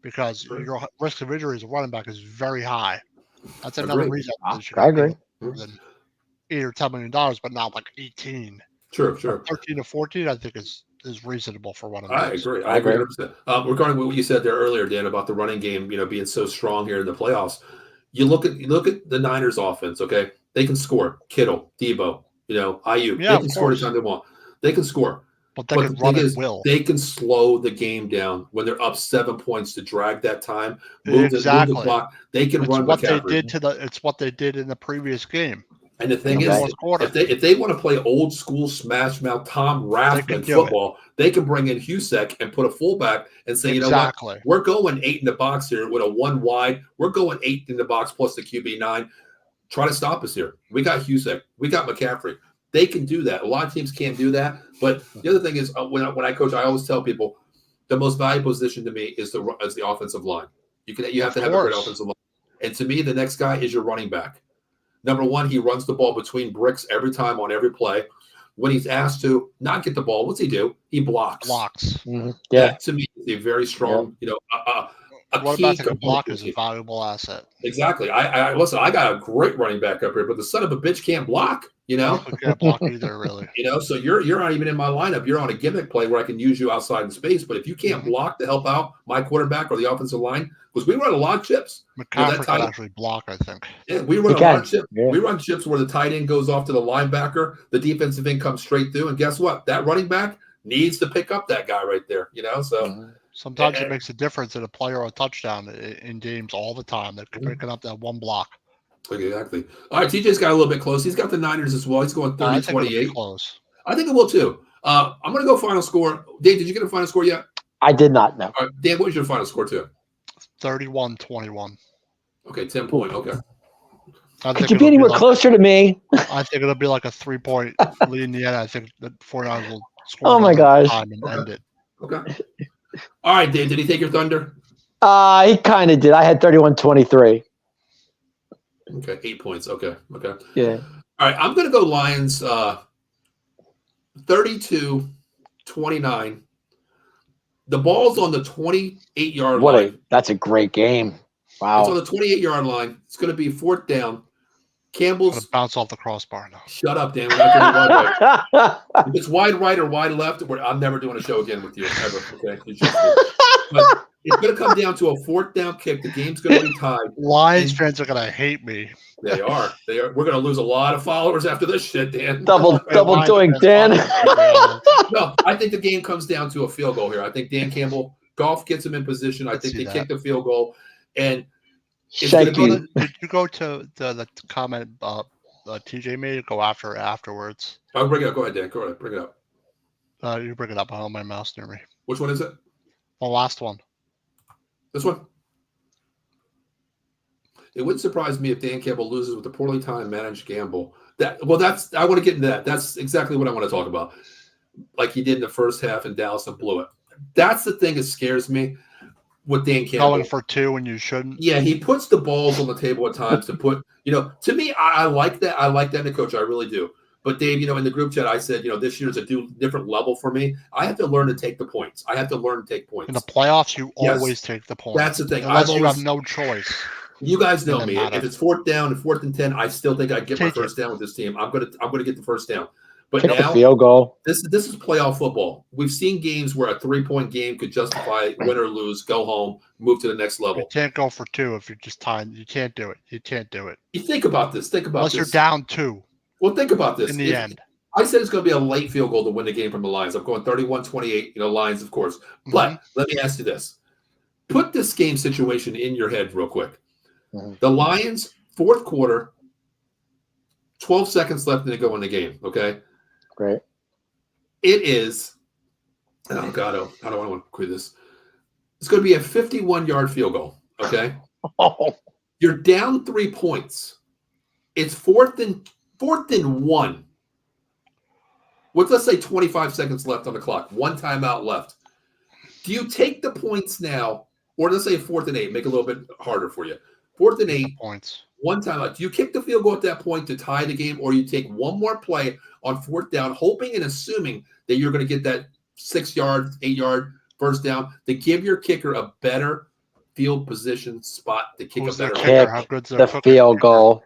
because your risk of injury as a running back is very high. That's another reason. I agree. $8 or $10 million, but not like 18. Sure. 13 to 14, I think is reasonable for running backs. I agree 100%. Regarding what you said there earlier, Dan, about the running game, being so strong here in the playoffs, you look at the Niners offense. Okay, they can score. Kittle, Debo, Ayuk, they can score anytime they want. They can score. But they can run at will. They can slow the game down when they're up 7 points to drag that time. Move the clock. They can run. It's what they did in the previous game. And the thing is, if they want to play old school smash mouth Tom Rathman football, they can bring in Husek and put a fullback and say, you know what, we're going 8 in the box here with a 1 wide. We're going 8 in the box plus the QB9. Try to stop us here. We got Husek. We got McCaffrey. They can do that. A lot of teams can't do that. But the other thing is, when I coach, I always tell people the most valuable position to me is the offensive line. You have to have a great offensive line. And to me, the next guy is your running back. Number one, he runs the ball between bricks every time on every play. When he's asked to not get the ball, what's he do? He blocks. Mm-hmm. Yeah. That, to me, is a very strong, what about the block is a valuable asset? Exactly. I listen, I got a great running back up here, but the son of a bitch can't block, Can't block either, really. So you're not even in my lineup. You're on a gimmick play where I can use you outside in space. But if you can't block to help out my quarterback or the offensive line, because we run a lot of chips. McCaffrey can actually block, I think. Yeah, we run a lot of chips. Yeah. We run chips where the tight end goes off to the linebacker, the defensive end comes straight through, and guess what? That running back needs to pick up that guy right there, So sometimes it makes a difference in a play or a touchdown in games all the time. They're picking up that one block. Exactly. All right, TJ's got a little bit close. He's got the Niners as well. He's going 30-28. Close. I think it will too. I'm going to go final score. Dave, did you get a final score yet? I did not know. All right, Dan, what was your final score too? 31-21. Okay, 10 point. Okay. Could you be anywhere closer to me? I think it'll be like a 3-point lead in the end. I think the 49ers will score. Oh my gosh! Time and end it. Okay. All right, Dave. Did he take your thunder? He kind of did. I had 31-23. Okay, 8 points. Okay. Yeah. All right, I'm going to go Lions 32-29. The ball's on the 28-yard line. That's a great game. Wow. It's on the 28-yard line. It's going to be 4th down. Campbell's bounce off the crossbar now. Shut up, Dan. We're not going wide right. If it's wide right or wide left, I'm never doing a show again with you ever. Okay. But it's going to come down to a 4th down kick. The game's going to be tied. Lions fans are going to hate me. They are. We're going to lose a lot of followers after this shit, Dan. Double doing, Dan. No, I think the game comes down to a field goal here. I think Dan Campbell, Goff gets him in position. I think they kick the field goal. And did you go to the comment TJ made? Go afterwards. I'll bring it up. Go ahead, Dan. Go ahead. Bring it up. You bring it up. I don't have my mouse near me. Which one is it? The last one. This one? It wouldn't surprise me if Dan Campbell loses with a poorly timed managed gamble. I want to get into that. That's exactly what I want to talk about. Like he did in the first half in Dallas and blew it. That's the thing that scares me with Dan Campbell. Going for 2 when you shouldn't. Yeah, he puts the balls on the table at times to put, to me, I like that. I like that in the coach. I really do. But Dave, in the group chat, I said, this year's a different level for me. I have to learn to take the points. I have to learn to take points. In the playoffs, you always take the points. That's the thing. Unless you have no choice. You guys know me. If it's 4th down and 4th and 10, I still think I get my first down with this team. I'm gonna get the first down. But now field goal. This is playoff football. We've seen games where a 3-point game could justify win or lose, go home, move to the next level. You can't go for 2 if you're just tied. You can't do it. You can't do it. You think about this. Unless you're down 2. Well, think about this. In the end. I said it's going to be a late field goal to win the game from the Lions. I'm going 31-28, Lions, of course. But let me ask you this. Put this game situation in your head real quick. The Lions, fourth quarter, 12 seconds left to go in the game, okay? Right. It is – oh, God, I don't want to quit this. It's going to be a 51-yard field goal, okay? You're down 3 points. It's fourth and 1. Let's say 25 seconds left on the clock. One timeout left. Do you take the points now, or let's say 4th and 8, make it a little bit harder for you. 4th and 8, points. One timeout. Do you kick the field goal at that point to tie the game, or you take one more play on 4th down, hoping and assuming that you're going to get that 6-yard, 8-yard first down to give your kicker a better field position spot to kick a better the field goal?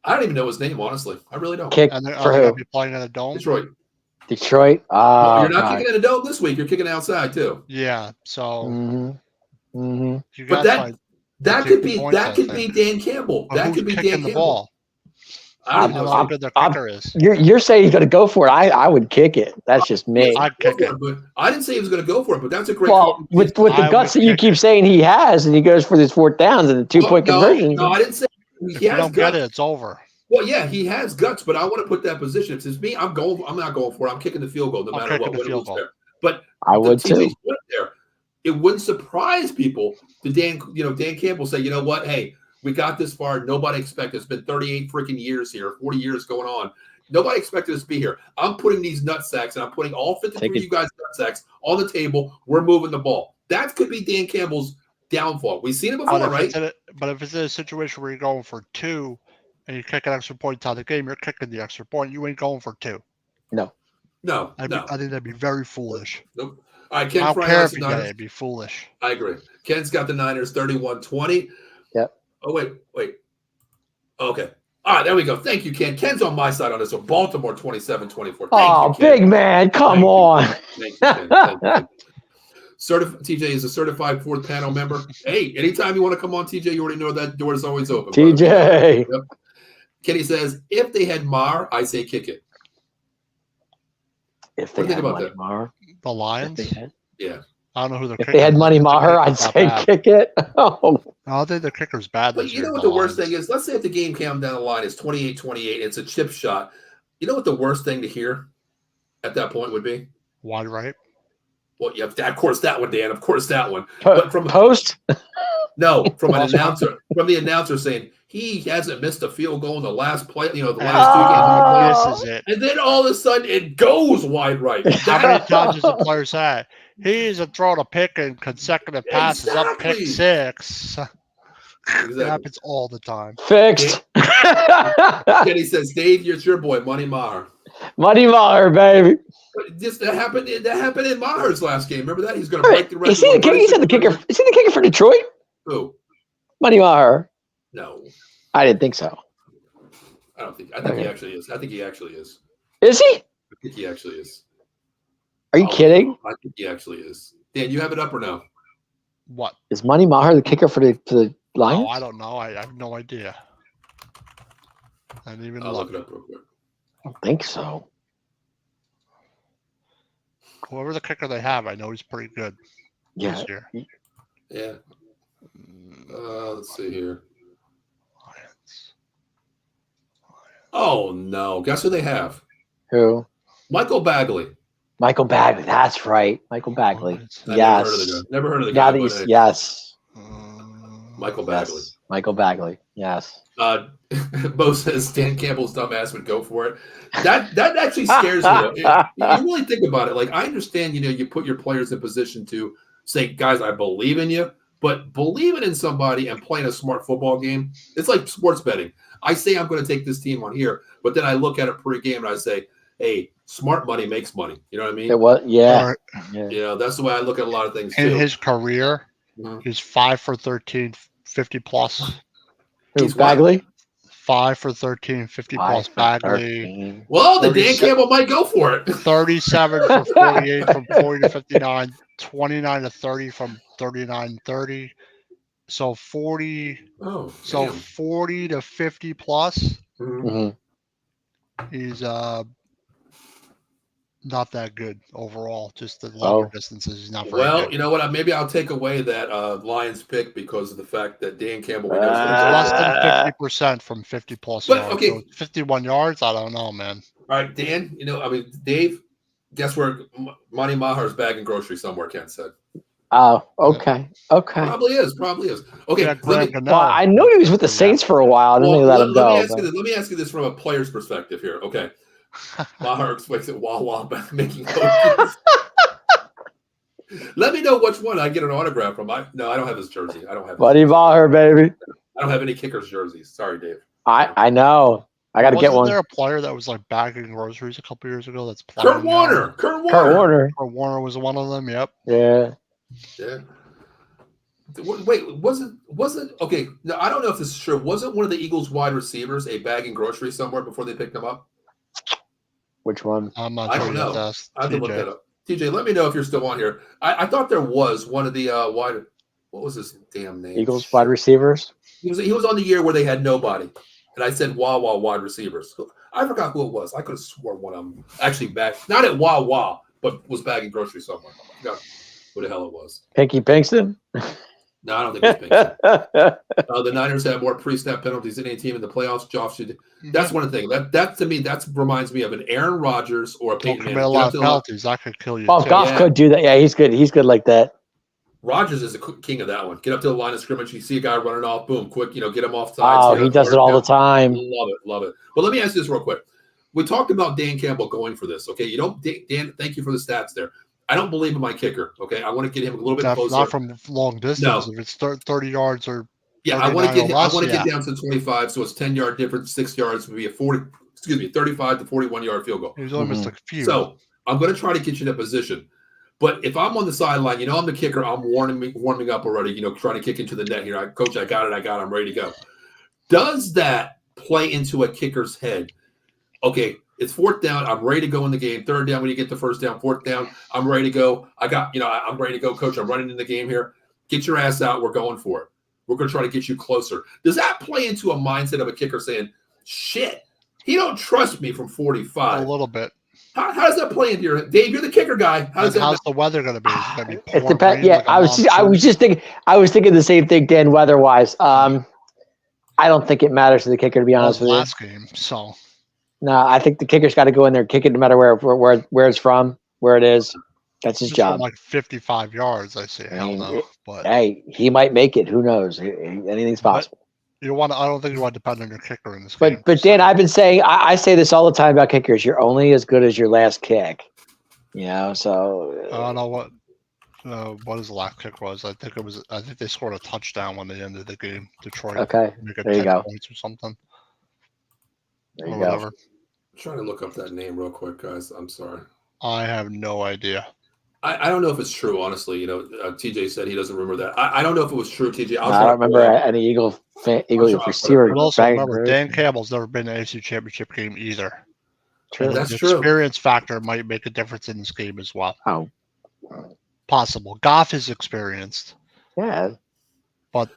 I don't even know his name, honestly. I really don't. Kick for who? Be playing in a dome. Detroit. No, you're not kicking in a dome this week. You're kicking outside too. Yeah. So. But that could be Dan Campbell. That could be Dan Campbell. Ball? I don't know how good their kicker is. You're saying he's going to go for it. I would kick it. That's just me. I'd kick it. But I didn't say he was going to go for it, but that's a great. Well, with the guts that you keep saying he has, and he goes for these 4th downs and the 2-point conversion. No, I didn't say he has guts. Get it, it's over. Well, yeah, he has guts, but I want to put that position. If it's me, I'm not going for it. I'm kicking the field goal no matter what. But I would too. There. It wouldn't surprise people to Dan Campbell say, you know what? Hey, we got this far. Nobody expected. It's been 38 freaking years here, 40 years going on. Nobody expected us to be here. I'm putting these nutsacks, and I'm putting all 53 of you guys nutsacks on the table. We're moving the ball. That could be Dan Campbell's downfall. We've seen it before, right? But if it's in a situation where you're going for 2 and you kick an extra point out of the game, you're kicking the extra point. You ain't going for 2. No. I think that'd be very foolish. Nope. All right, Ken I don't Fry care has if the you Niners. it'd be foolish. I agree. Ken's got the Niners 31-20. Yep. Oh, wait. Okay. All right, there we go. Thank you, Ken. Ken's on my side on this one. Baltimore 27-24. Oh, big man. Come on. Thank you, Ken. Thank you. TJ is a certified 4th panel member. Hey, anytime you want to come on, TJ, you already know that door is always open. TJ. Yep. Kenny says, if they had Maher, I say kick it. If they had Money Maher. The Lions? Yeah. I don't know who they're If they had Money Maher, I'd say kick it. Oh. I think the kicker's bad. But you know what the worst thing is? Let's say if the game came down the line, it's 28-28, it's a chip shot. You know what the worst thing to hear at that point would be? Wide right? Well, yeah, of course that one, Dan. Of course that one. But from post? No, from an announcer, from the announcer saying he hasn't missed a field goal in the last play, the last 2 games. This is it. And then all of a sudden it goes wide right. How many times has the player said he's thrown a pick in consecutive passes up pick 6? Exactly. It happens all the time. Fixed. Kenny says, Dave, it's your boy, Money Maher. Money Maher, baby. That happened in Maher's last game. Remember that? He's going to break the record. Is he the kicker? Is he the kicker for Detroit? Who? Money Maher. No. I didn't think so. I think he actually is. I think he actually is. Is he? I think he actually is. Are you kidding? I think he actually is. Dan, you have it up or no? What? Is Money Maher the kicker for the Lions? Oh, I don't know. I have no idea. I didn't even look it up real quick. I don't think so. Whoever the kicker they have, I know he's pretty good this year. Yeah. Let's see here. Lions. Oh, no. Guess who they have? Who? Michael Bagley. Michael Bagley. That's right. Michael Bagley. Yes. Never heard of the guy. Yes. Michael Bagley. Yes. Michael Bagley. Yes. Bo says Dan Campbell's dumbass would go for it. That actually scares me. You really think about it. Like, I understand, you put your players in position to say, guys, I believe in you, but believing in somebody and playing a smart football game, it's like sports betting. I say I'm going to take this team on here, but then I look at it pre-game and I say, hey, smart money makes money. You know what I mean? It was, yeah. That's the way I look at a lot of things in too. His career, he's 5 for 13, 50 plus. Who's Bagley? 5 for 13, 50 plus Bagley. 13. Well, the Dan Campbell might go for it. 37 for 48 from 40 to 59, 29 to 30 from 39 30. So 40. Oh, so 40 to 50 plus. Mm-hmm. He's not that good overall. Just the longer distances, he's not very good. You know what? Maybe I'll take away that Lions pick because of the fact that Dan Campbell less than 50% from 50+ yards. Okay. So 51 yards. I don't know, man. All right, Dan. Dave. Guess where Monty Maher's bagging groceries somewhere? Ken said. Oh, okay. Probably is. Okay. Yeah, I know he was with the Saints for a while. I didn't let him go. Let me ask you this from a player's perspective here. Okay. Maher explains it Wawa making coaches. Let me know which one I get an autograph from. I don't have his jersey. I don't have. Buddy Maher, baby. I don't have any kickers jerseys. Sorry, Dave. I know. I got to get one. Wasn't there a player that was like bagging groceries a couple years ago? That's Kurt Warner. Kurt Warner was one of them. Yep. Yeah. Wait, wasn't okay? No, I don't know if this is true. Wasn't one of the Eagles' wide receivers a bagging groceries somewhere before they picked him up? Which one? I'm not sure. I don't know. I have to look that up. TJ, let me know if you're still on here. I thought there was one of the wide. What was his damn name? Eagles wide receivers. He was on the year where they had nobody, and I said Wawa wide receivers. I forgot who it was. I could have sworn one of them actually not at Wawa, but was bagging groceries somewhere. I forgot who the hell it was. Pinky Pinkston. No, I don't think it was Pinkston. The Niners have more pre-snap penalties than any team in the playoffs. Josh, that's one thing. That to me, that reminds me of an Aaron Rodgers or a Peyton Manning. A lot of penalties. That could kill you. Oh, Goff could do that. Yeah, he's good. He's good like that. Rodgers is the king of that one. Get up to the line of scrimmage. You see a guy running off. Boom, quick. Get him off sides. Oh, he does it all the time. Love it. But let me ask you this real quick. We talked about Dan Campbell going for this. Okay, Dan. Thank you for the stats there. I don't believe in my kicker. Okay, I want to get him a little bit closer. Not from long distance. No. If it's 30 yards or I want to get get down to 25, so it's 10-yard difference. 6 yards would be a 35 to 41-yard field goal. He was only missed a few. So I'm going to try to get you in that position. But if I'm on the sideline, I'm the kicker. I'm warming up already. Trying to kick into the net here. Coach, I got it. I'm ready to go. Does that play into a kicker's head? Okay. It's 4th down. I'm ready to go in the game. 3rd down when you get the 1st down. 4th down. I'm ready to go. I'm ready to go, Coach. I'm running in the game here. Get your ass out. We're going for it. We're going to try to get you closer. Does that play into a mindset of a kicker saying, shit, he don't trust me from 45? A little bit. How does that play into your Dave? You're the kicker guy. How's the weather going to be? It depends. Yeah, I was thinking the same thing, Dan. Weather-wise, I don't think it matters to the kicker, to be honest with you. Last game, so. No, I think the kicker's got to go in there and kick it no matter where it's from, where it is. That's his job. Like 55 yards, I say. I don't know. But hey, he might make it. Who knows? Anything's possible. I don't think you want to depend on your kicker in this game. But Dan, I've been saying, I say this all the time about kickers. You're only as good as your last kick. So. I don't know what his last kick was. I think they scored a touchdown when they ended the game. Detroit. Okay. There you go. Points or something. There you go. I'm trying to look up that name real quick, guys. I'm sorry. I have no idea. I don't know if it's true, honestly. TJ said he doesn't remember that. I don't know if it was true, TJ. I don't remember any Eagle receiver. But also remember, Dan Campbell's never been in an AFC Championship game either. True. That's the true. Experience factor might make a difference in this game as well. Oh. Possible. Goff is experienced. Yeah. But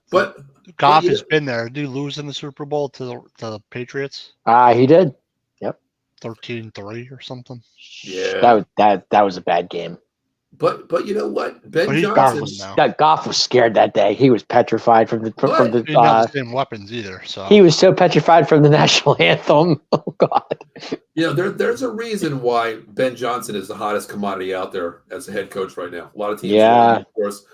Goff has been there. Did he lose in the Super Bowl to the Patriots? He did. Yep. 13-3 or something. Yeah. That was a bad game. But you know what? Ben Johnson. Goff was scared that day. He was petrified from the. He didn't have the same weapons either. So he was so petrified from the national anthem. Oh God. There's a reason why Ben Johnson is the hottest commodity out there as a head coach right now. A lot of teams. Yeah. Of course,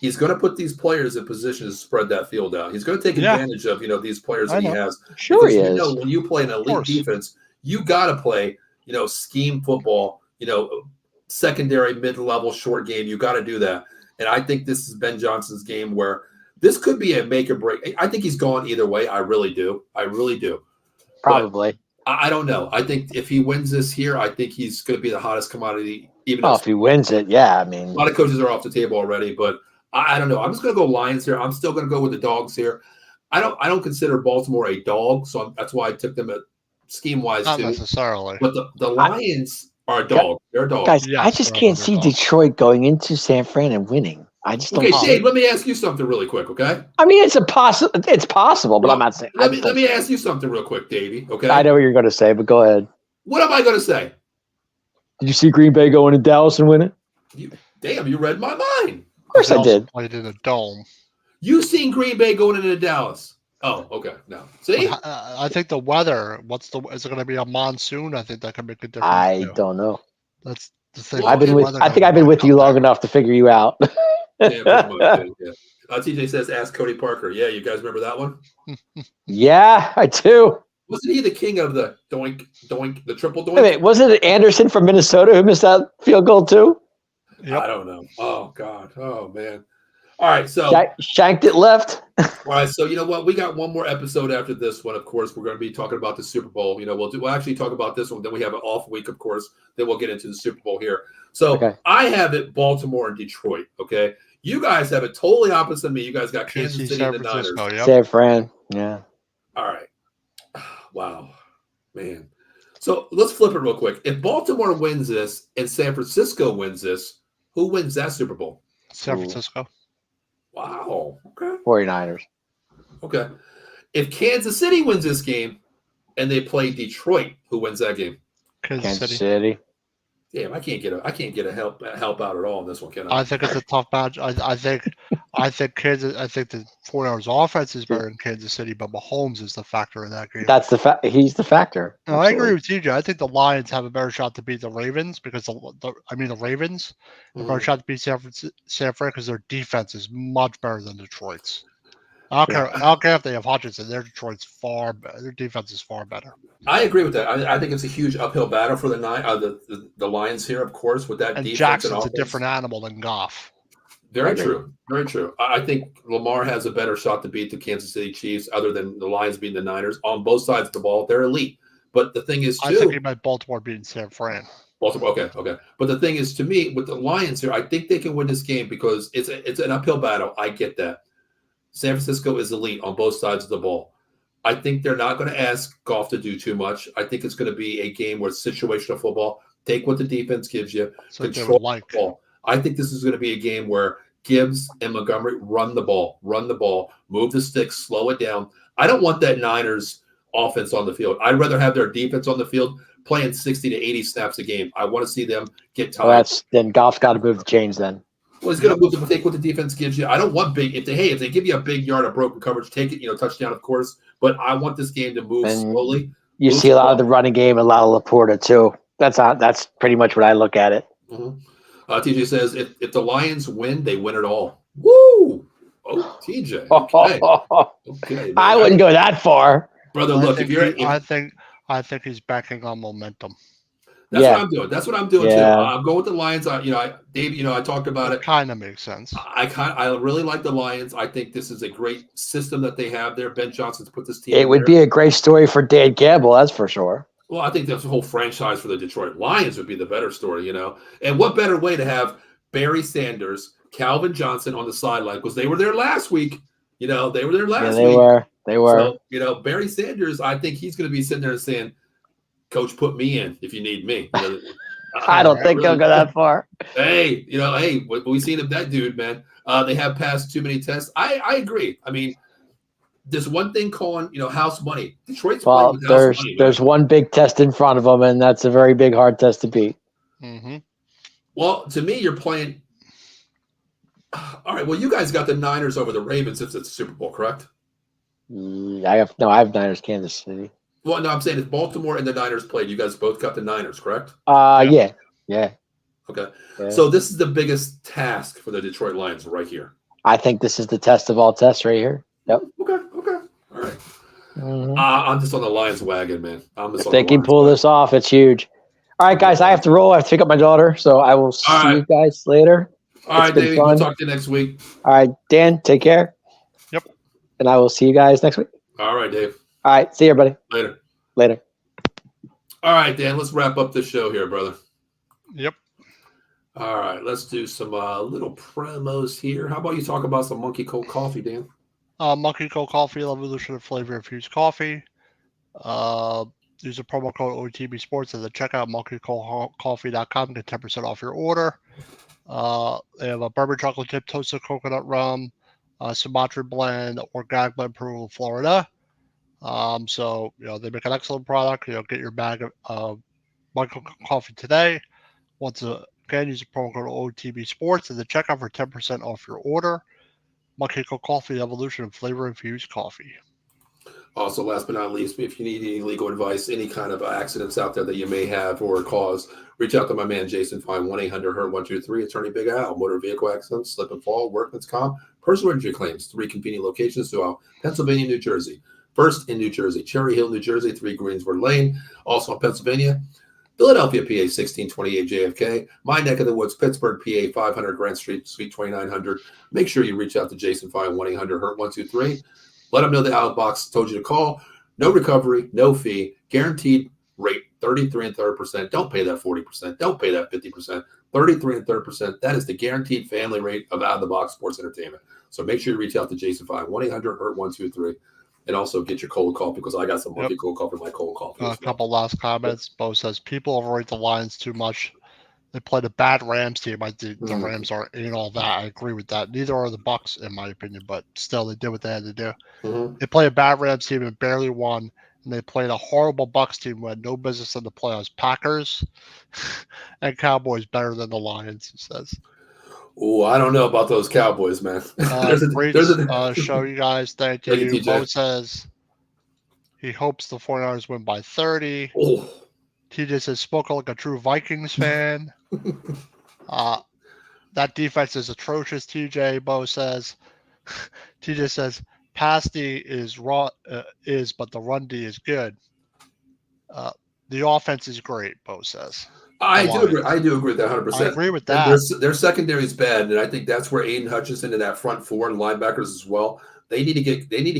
he's going to put these players in position to spread that field out. He's going to take advantage of these players that he has. Sure, he is. When you play an elite defense, you got to play scheme football. Secondary, mid-level, short game. You got to do that. And I think this is Ben Johnson's game where this could be a make or break. I think he's gone either way. I really do. Probably. But I don't know. I think if he wins this here, I think he's going to be the hottest commodity. If he wins it, yeah. I mean, a lot of coaches are off the table already, but I don't know. I'm just going to go Lions here. I'm still going to go with the dogs here. I don't consider Baltimore a dog, so that's why I took them at scheme-wise Not too. necessarily. But the Lions are a dog. They're a dog. Guys, I just can't see Detroit going into San Fran and winning. I just don't. Okay, Shane, let me ask you something really quick, okay? I mean, it's possible, but I'm not saying. Let me ask you something real quick, Davey. Okay. I know what you're going to say, but go ahead. What am I going to say? Did you see Green Bay going to Dallas and win it? You read my mind. Of course I did. Played in a dome. You seen Green Bay going into Dallas? Oh, okay. No, see. I think the weather. Is it going to be a monsoon? I think that can make a difference. I don't know. That's the thing. I think I've been with you long enough to figure you out. Yeah, pretty much, yeah. TJ says, "Ask Cody Parker." Yeah, you guys remember that one? Yeah, I do. Wasn't he the king of the doink, the triple doink? Wait a minute, wasn't it Anderson from Minnesota who missed that field goal too? Yep. I don't know. Oh God. Oh man. All right, so shanked it left. All right, so you know what? We got one more episode after this one. Of course, we're going to be talking about the Super Bowl. You know, we'll actually talk about this one. Then we have an off week, of course. Then we'll get into the Super Bowl here. So I have it Baltimore and Detroit. Okay, you guys have it totally opposite of me. You guys got Kansas City and the Niners. Yep. San Fran. Yeah. All right. Wow, man. So let's flip it real quick. If Baltimore wins this and San Francisco wins this, who wins that Super Bowl? San Francisco. Wow. Okay. 49ers. Okay. If Kansas City wins this game and they play Detroit, who wins that game? Kansas City. Damn, I can't get a help out at all in this one, can I? I think it's a tough match. I think the 49ers offense is better than Kansas City, but Mahomes is the factor in that game. That's the he's the factor. No, I agree with TJ. I think the Lions have a better shot to beat the Ravens because the Ravens have a better shot to beat San Fran because their defense is much better than Detroit's. I don't care if they have Hutchinson. Their defense is far better. I agree with that. I think it's a huge uphill battle for the Lions here, of course, with that defense. Jackson's a different animal than Goff. Very true. Very true. I think Lamar has a better shot to beat the Kansas City Chiefs, other than the Lions beating the Niners on both sides of the ball. They're elite. But the thing is, too, I think he meant Baltimore beating San Fran. Baltimore. Okay. But the thing is, to me, with the Lions here, I think they can win this game because it's an uphill battle. I get that. San Francisco is elite on both sides of the ball. I think they're not going to ask Goff to do too much. I think it's going to be a game where it's situational football. Take what the defense gives you. Control the ball. I think this is going to be a game where Gibbs and Montgomery run the ball, move the sticks, slow it down. I don't want that Niners offense on the field. I'd rather have their defense on the field playing 60 to 80 snaps a game. I want to see them get tired. Well, then Goff's got to move the chains then. Well, he's going to move to take what the defense gives you. I don't want big. If they give you a big yard of broken coverage, take it. Touchdown, of course. But I want this game to move slowly. You see a lot of the running game, a lot of Laporta too. That's pretty much what I look at it. Mm-hmm. TJ says if the Lions win, they win it all. Woo! Oh, TJ. Okay, I wouldn't go that far, brother. Look, I think he's backing on momentum. That's what I'm doing. That's what I'm doing too. I'm going with the Lions. Dave, I talked about it. Kind of makes sense. I really like the Lions. I think this is a great system that they have there. Ben Johnson's put this team. It would be a great story for Dan Campbell, that's for sure. Well, I think that's the whole franchise for the Detroit Lions would be the better story, And what better way to have Barry Sanders, Calvin Johnson on the sideline, because they were there last week. They were there last week. They were. So, Barry Sanders, I think he's going to be sitting there and saying, Coach, put me in if you need me. I don't think he'll go that far. Hey, we've seen that dude, man. They have passed too many tests. I agree. I mean, there's one thing calling, house money. Detroit's playing with house money. There's one big test in front of them, and that's a very big, hard test to beat. Mm-hmm. Well, to me, you're playing. All right. Well, you guys got the Niners over the Ravens if it's a Super Bowl, correct? I have Niners, Kansas City. Well, no, I'm saying if Baltimore and the Niners played, you guys both got the Niners, correct? Yeah. Okay. Yeah. So this is the biggest task for the Detroit Lions right here. I think this is the test of all tests right here. Yep. Okay. All right. Mm-hmm. I'm just on the Lions wagon, man. If they can pull this off, it's huge. All right, guys, I have to roll. I have to pick up my daughter, so I will see you guys later. All right, Davey, we'll talk to you next week. All right, Dan, take care. Yep. And I will see you guys next week. All right, Dave. All right. See you, everybody. Later. All right, Dan. Let's wrap up the show here, brother. Yep. All right. Let's do some little promos here. How about you talk about some Monkey Cold Coffee, Dan? Monkey Cold Coffee, evolution of flavor infused coffee. Use a promo code OTB Sports at the checkout, monkeycoldcoffee.com. Get 10% off your order. They have a bourbon chocolate chip toasted coconut rum, Sumatra blend, organic blend, Peru, Florida. So they make an excellent product. Get your bag of Monkey Cold Coffee today. Once again, use the promo code OTB Sports at the checkout for 10% off your order. Monkey Coffee, the evolution of flavor-infused coffee. Also, last but not least, if you need any legal advice, any kind of accidents out there that you may have or cause, reach out to my man Jason Fine, 1-800-HURT-123, Attorney Big Al, motor vehicle accidents, slip and fall, workman's comp, personal injury claims, 3 convenient locations throughout Pennsylvania, New Jersey. First in New Jersey, Cherry Hill, New Jersey, 3 Greensboro Lane. Also in Pennsylvania, Philadelphia, PA, 1628 JFK. My neck of the woods, Pittsburgh, PA, 500 Grant Street, Suite 2900. Make sure you reach out to Jason Fine, 1-800-HURT-123. Let them know the Outbox told you to call. No recovery, no fee, guaranteed rate, 33 1/3%. Don't pay that 40%. Don't pay that 50%. 33 1/3%. That is the guaranteed family rate of out-of-the-box sports entertainment. So make sure you reach out to Jason Fine, 1-800-HURT-123. And also get your cold coffee because I got some monkey cold coffee in my cold coffee. A couple last comments. Bo says, people overrate the Lions too much. They played a bad Rams team. The Rams ain't all that. I agree with that. Neither are the Bucks, in my opinion, but still, they did what they had to do. They played a bad Rams team and barely won, and they played a horrible Bucks team who had no business in the playoffs. Packers and Cowboys better than the Lions, he says. Oh, I don't know about those Cowboys, man. Great show, you guys. Thank you. Bo says he hopes the 49ers win by 30. Oh. TJ says, spoke like a true Vikings fan. That defense is atrocious, TJ. Bo says. TJ says, pass D is raw, but the run D is good. The offense is great, Bo says. I do agree with that 100%. I agree with that. Their secondary is bad, and I think that's where Aiden Hutchinson and that front four and linebackers as well. They need to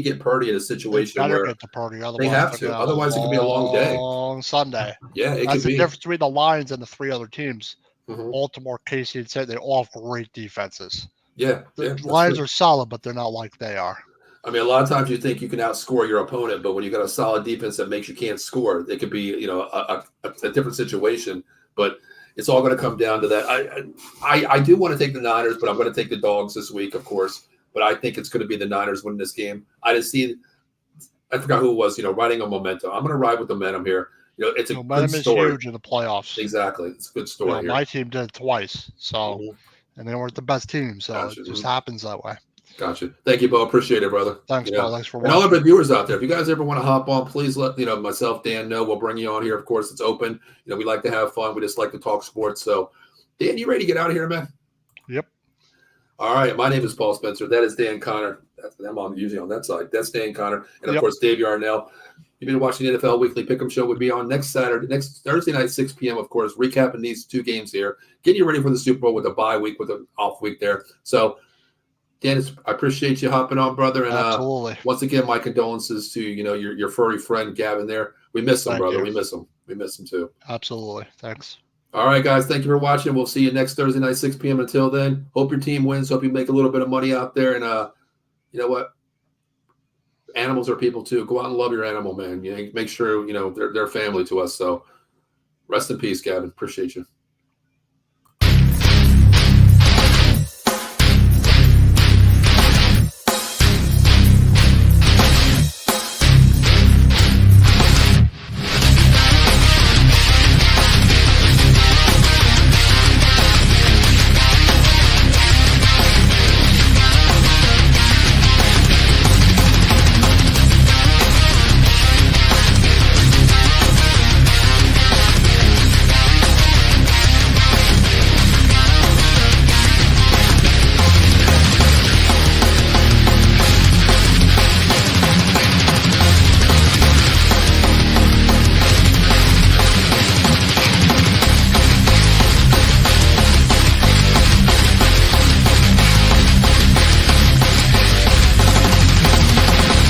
get Purdy in a situation where get to Purdy, they have to. Otherwise, it could be a long day. Long Sunday. Yeah, that's the difference between the Lions and the 3 other teams. Baltimore, KC, and Saint, they all have great defenses. Yeah, the Lions are solid, but they're not like they are. I mean, a lot of times you think you can outscore your opponent, but when you got a solid defense that makes you can't score, it could be a different situation. But it's all going to come down to that. I do want to take the Niners, but I'm going to take the dogs this week, of course. But I think it's going to be the Niners winning this game. I forgot who it was, riding on momentum. I'm going to ride with the momentum here. It's a momentum good story. Is huge in the playoffs. Exactly. It's a good story here. My team did it twice. So, and they weren't the best team. So it just happens that way. Gotcha. Thank you, Bo. Appreciate it, brother. Thanks, Bo. Thanks for watching. And all of our viewers out there, if you guys ever want to hop on, please let myself, Dan, know. We'll bring you on here. Of course, it's open. We like to have fun. We just like to talk sports. So, Dan, you ready to get out of here, man? Yep. All right. My name is Paul Spencer. That is Dan Connor. I'm usually on that side. That's Dan Connor. And, of course, Dave Yarnell. You've been watching the NFL Weekly Pick'em Show. Would be on next Thursday night, 6 p.m., of course, recapping these 2 games here. Getting you ready for the Super Bowl with a bye week, with an off week there. So, Dan, I appreciate you hopping on, brother. And absolutely. Once again, my condolences to your furry friend Gavin there. We miss him, brother. We miss him. We miss him too. Absolutely. Thanks. All right, guys. Thank you for watching. We'll see you next Thursday night, 6 p.m. Until then, hope your team wins. Hope you make a little bit of money out there. And you know what? Animals are people too. Go out and love your animal, man. Make sure they're family to us. So rest in peace, Gavin. Appreciate you.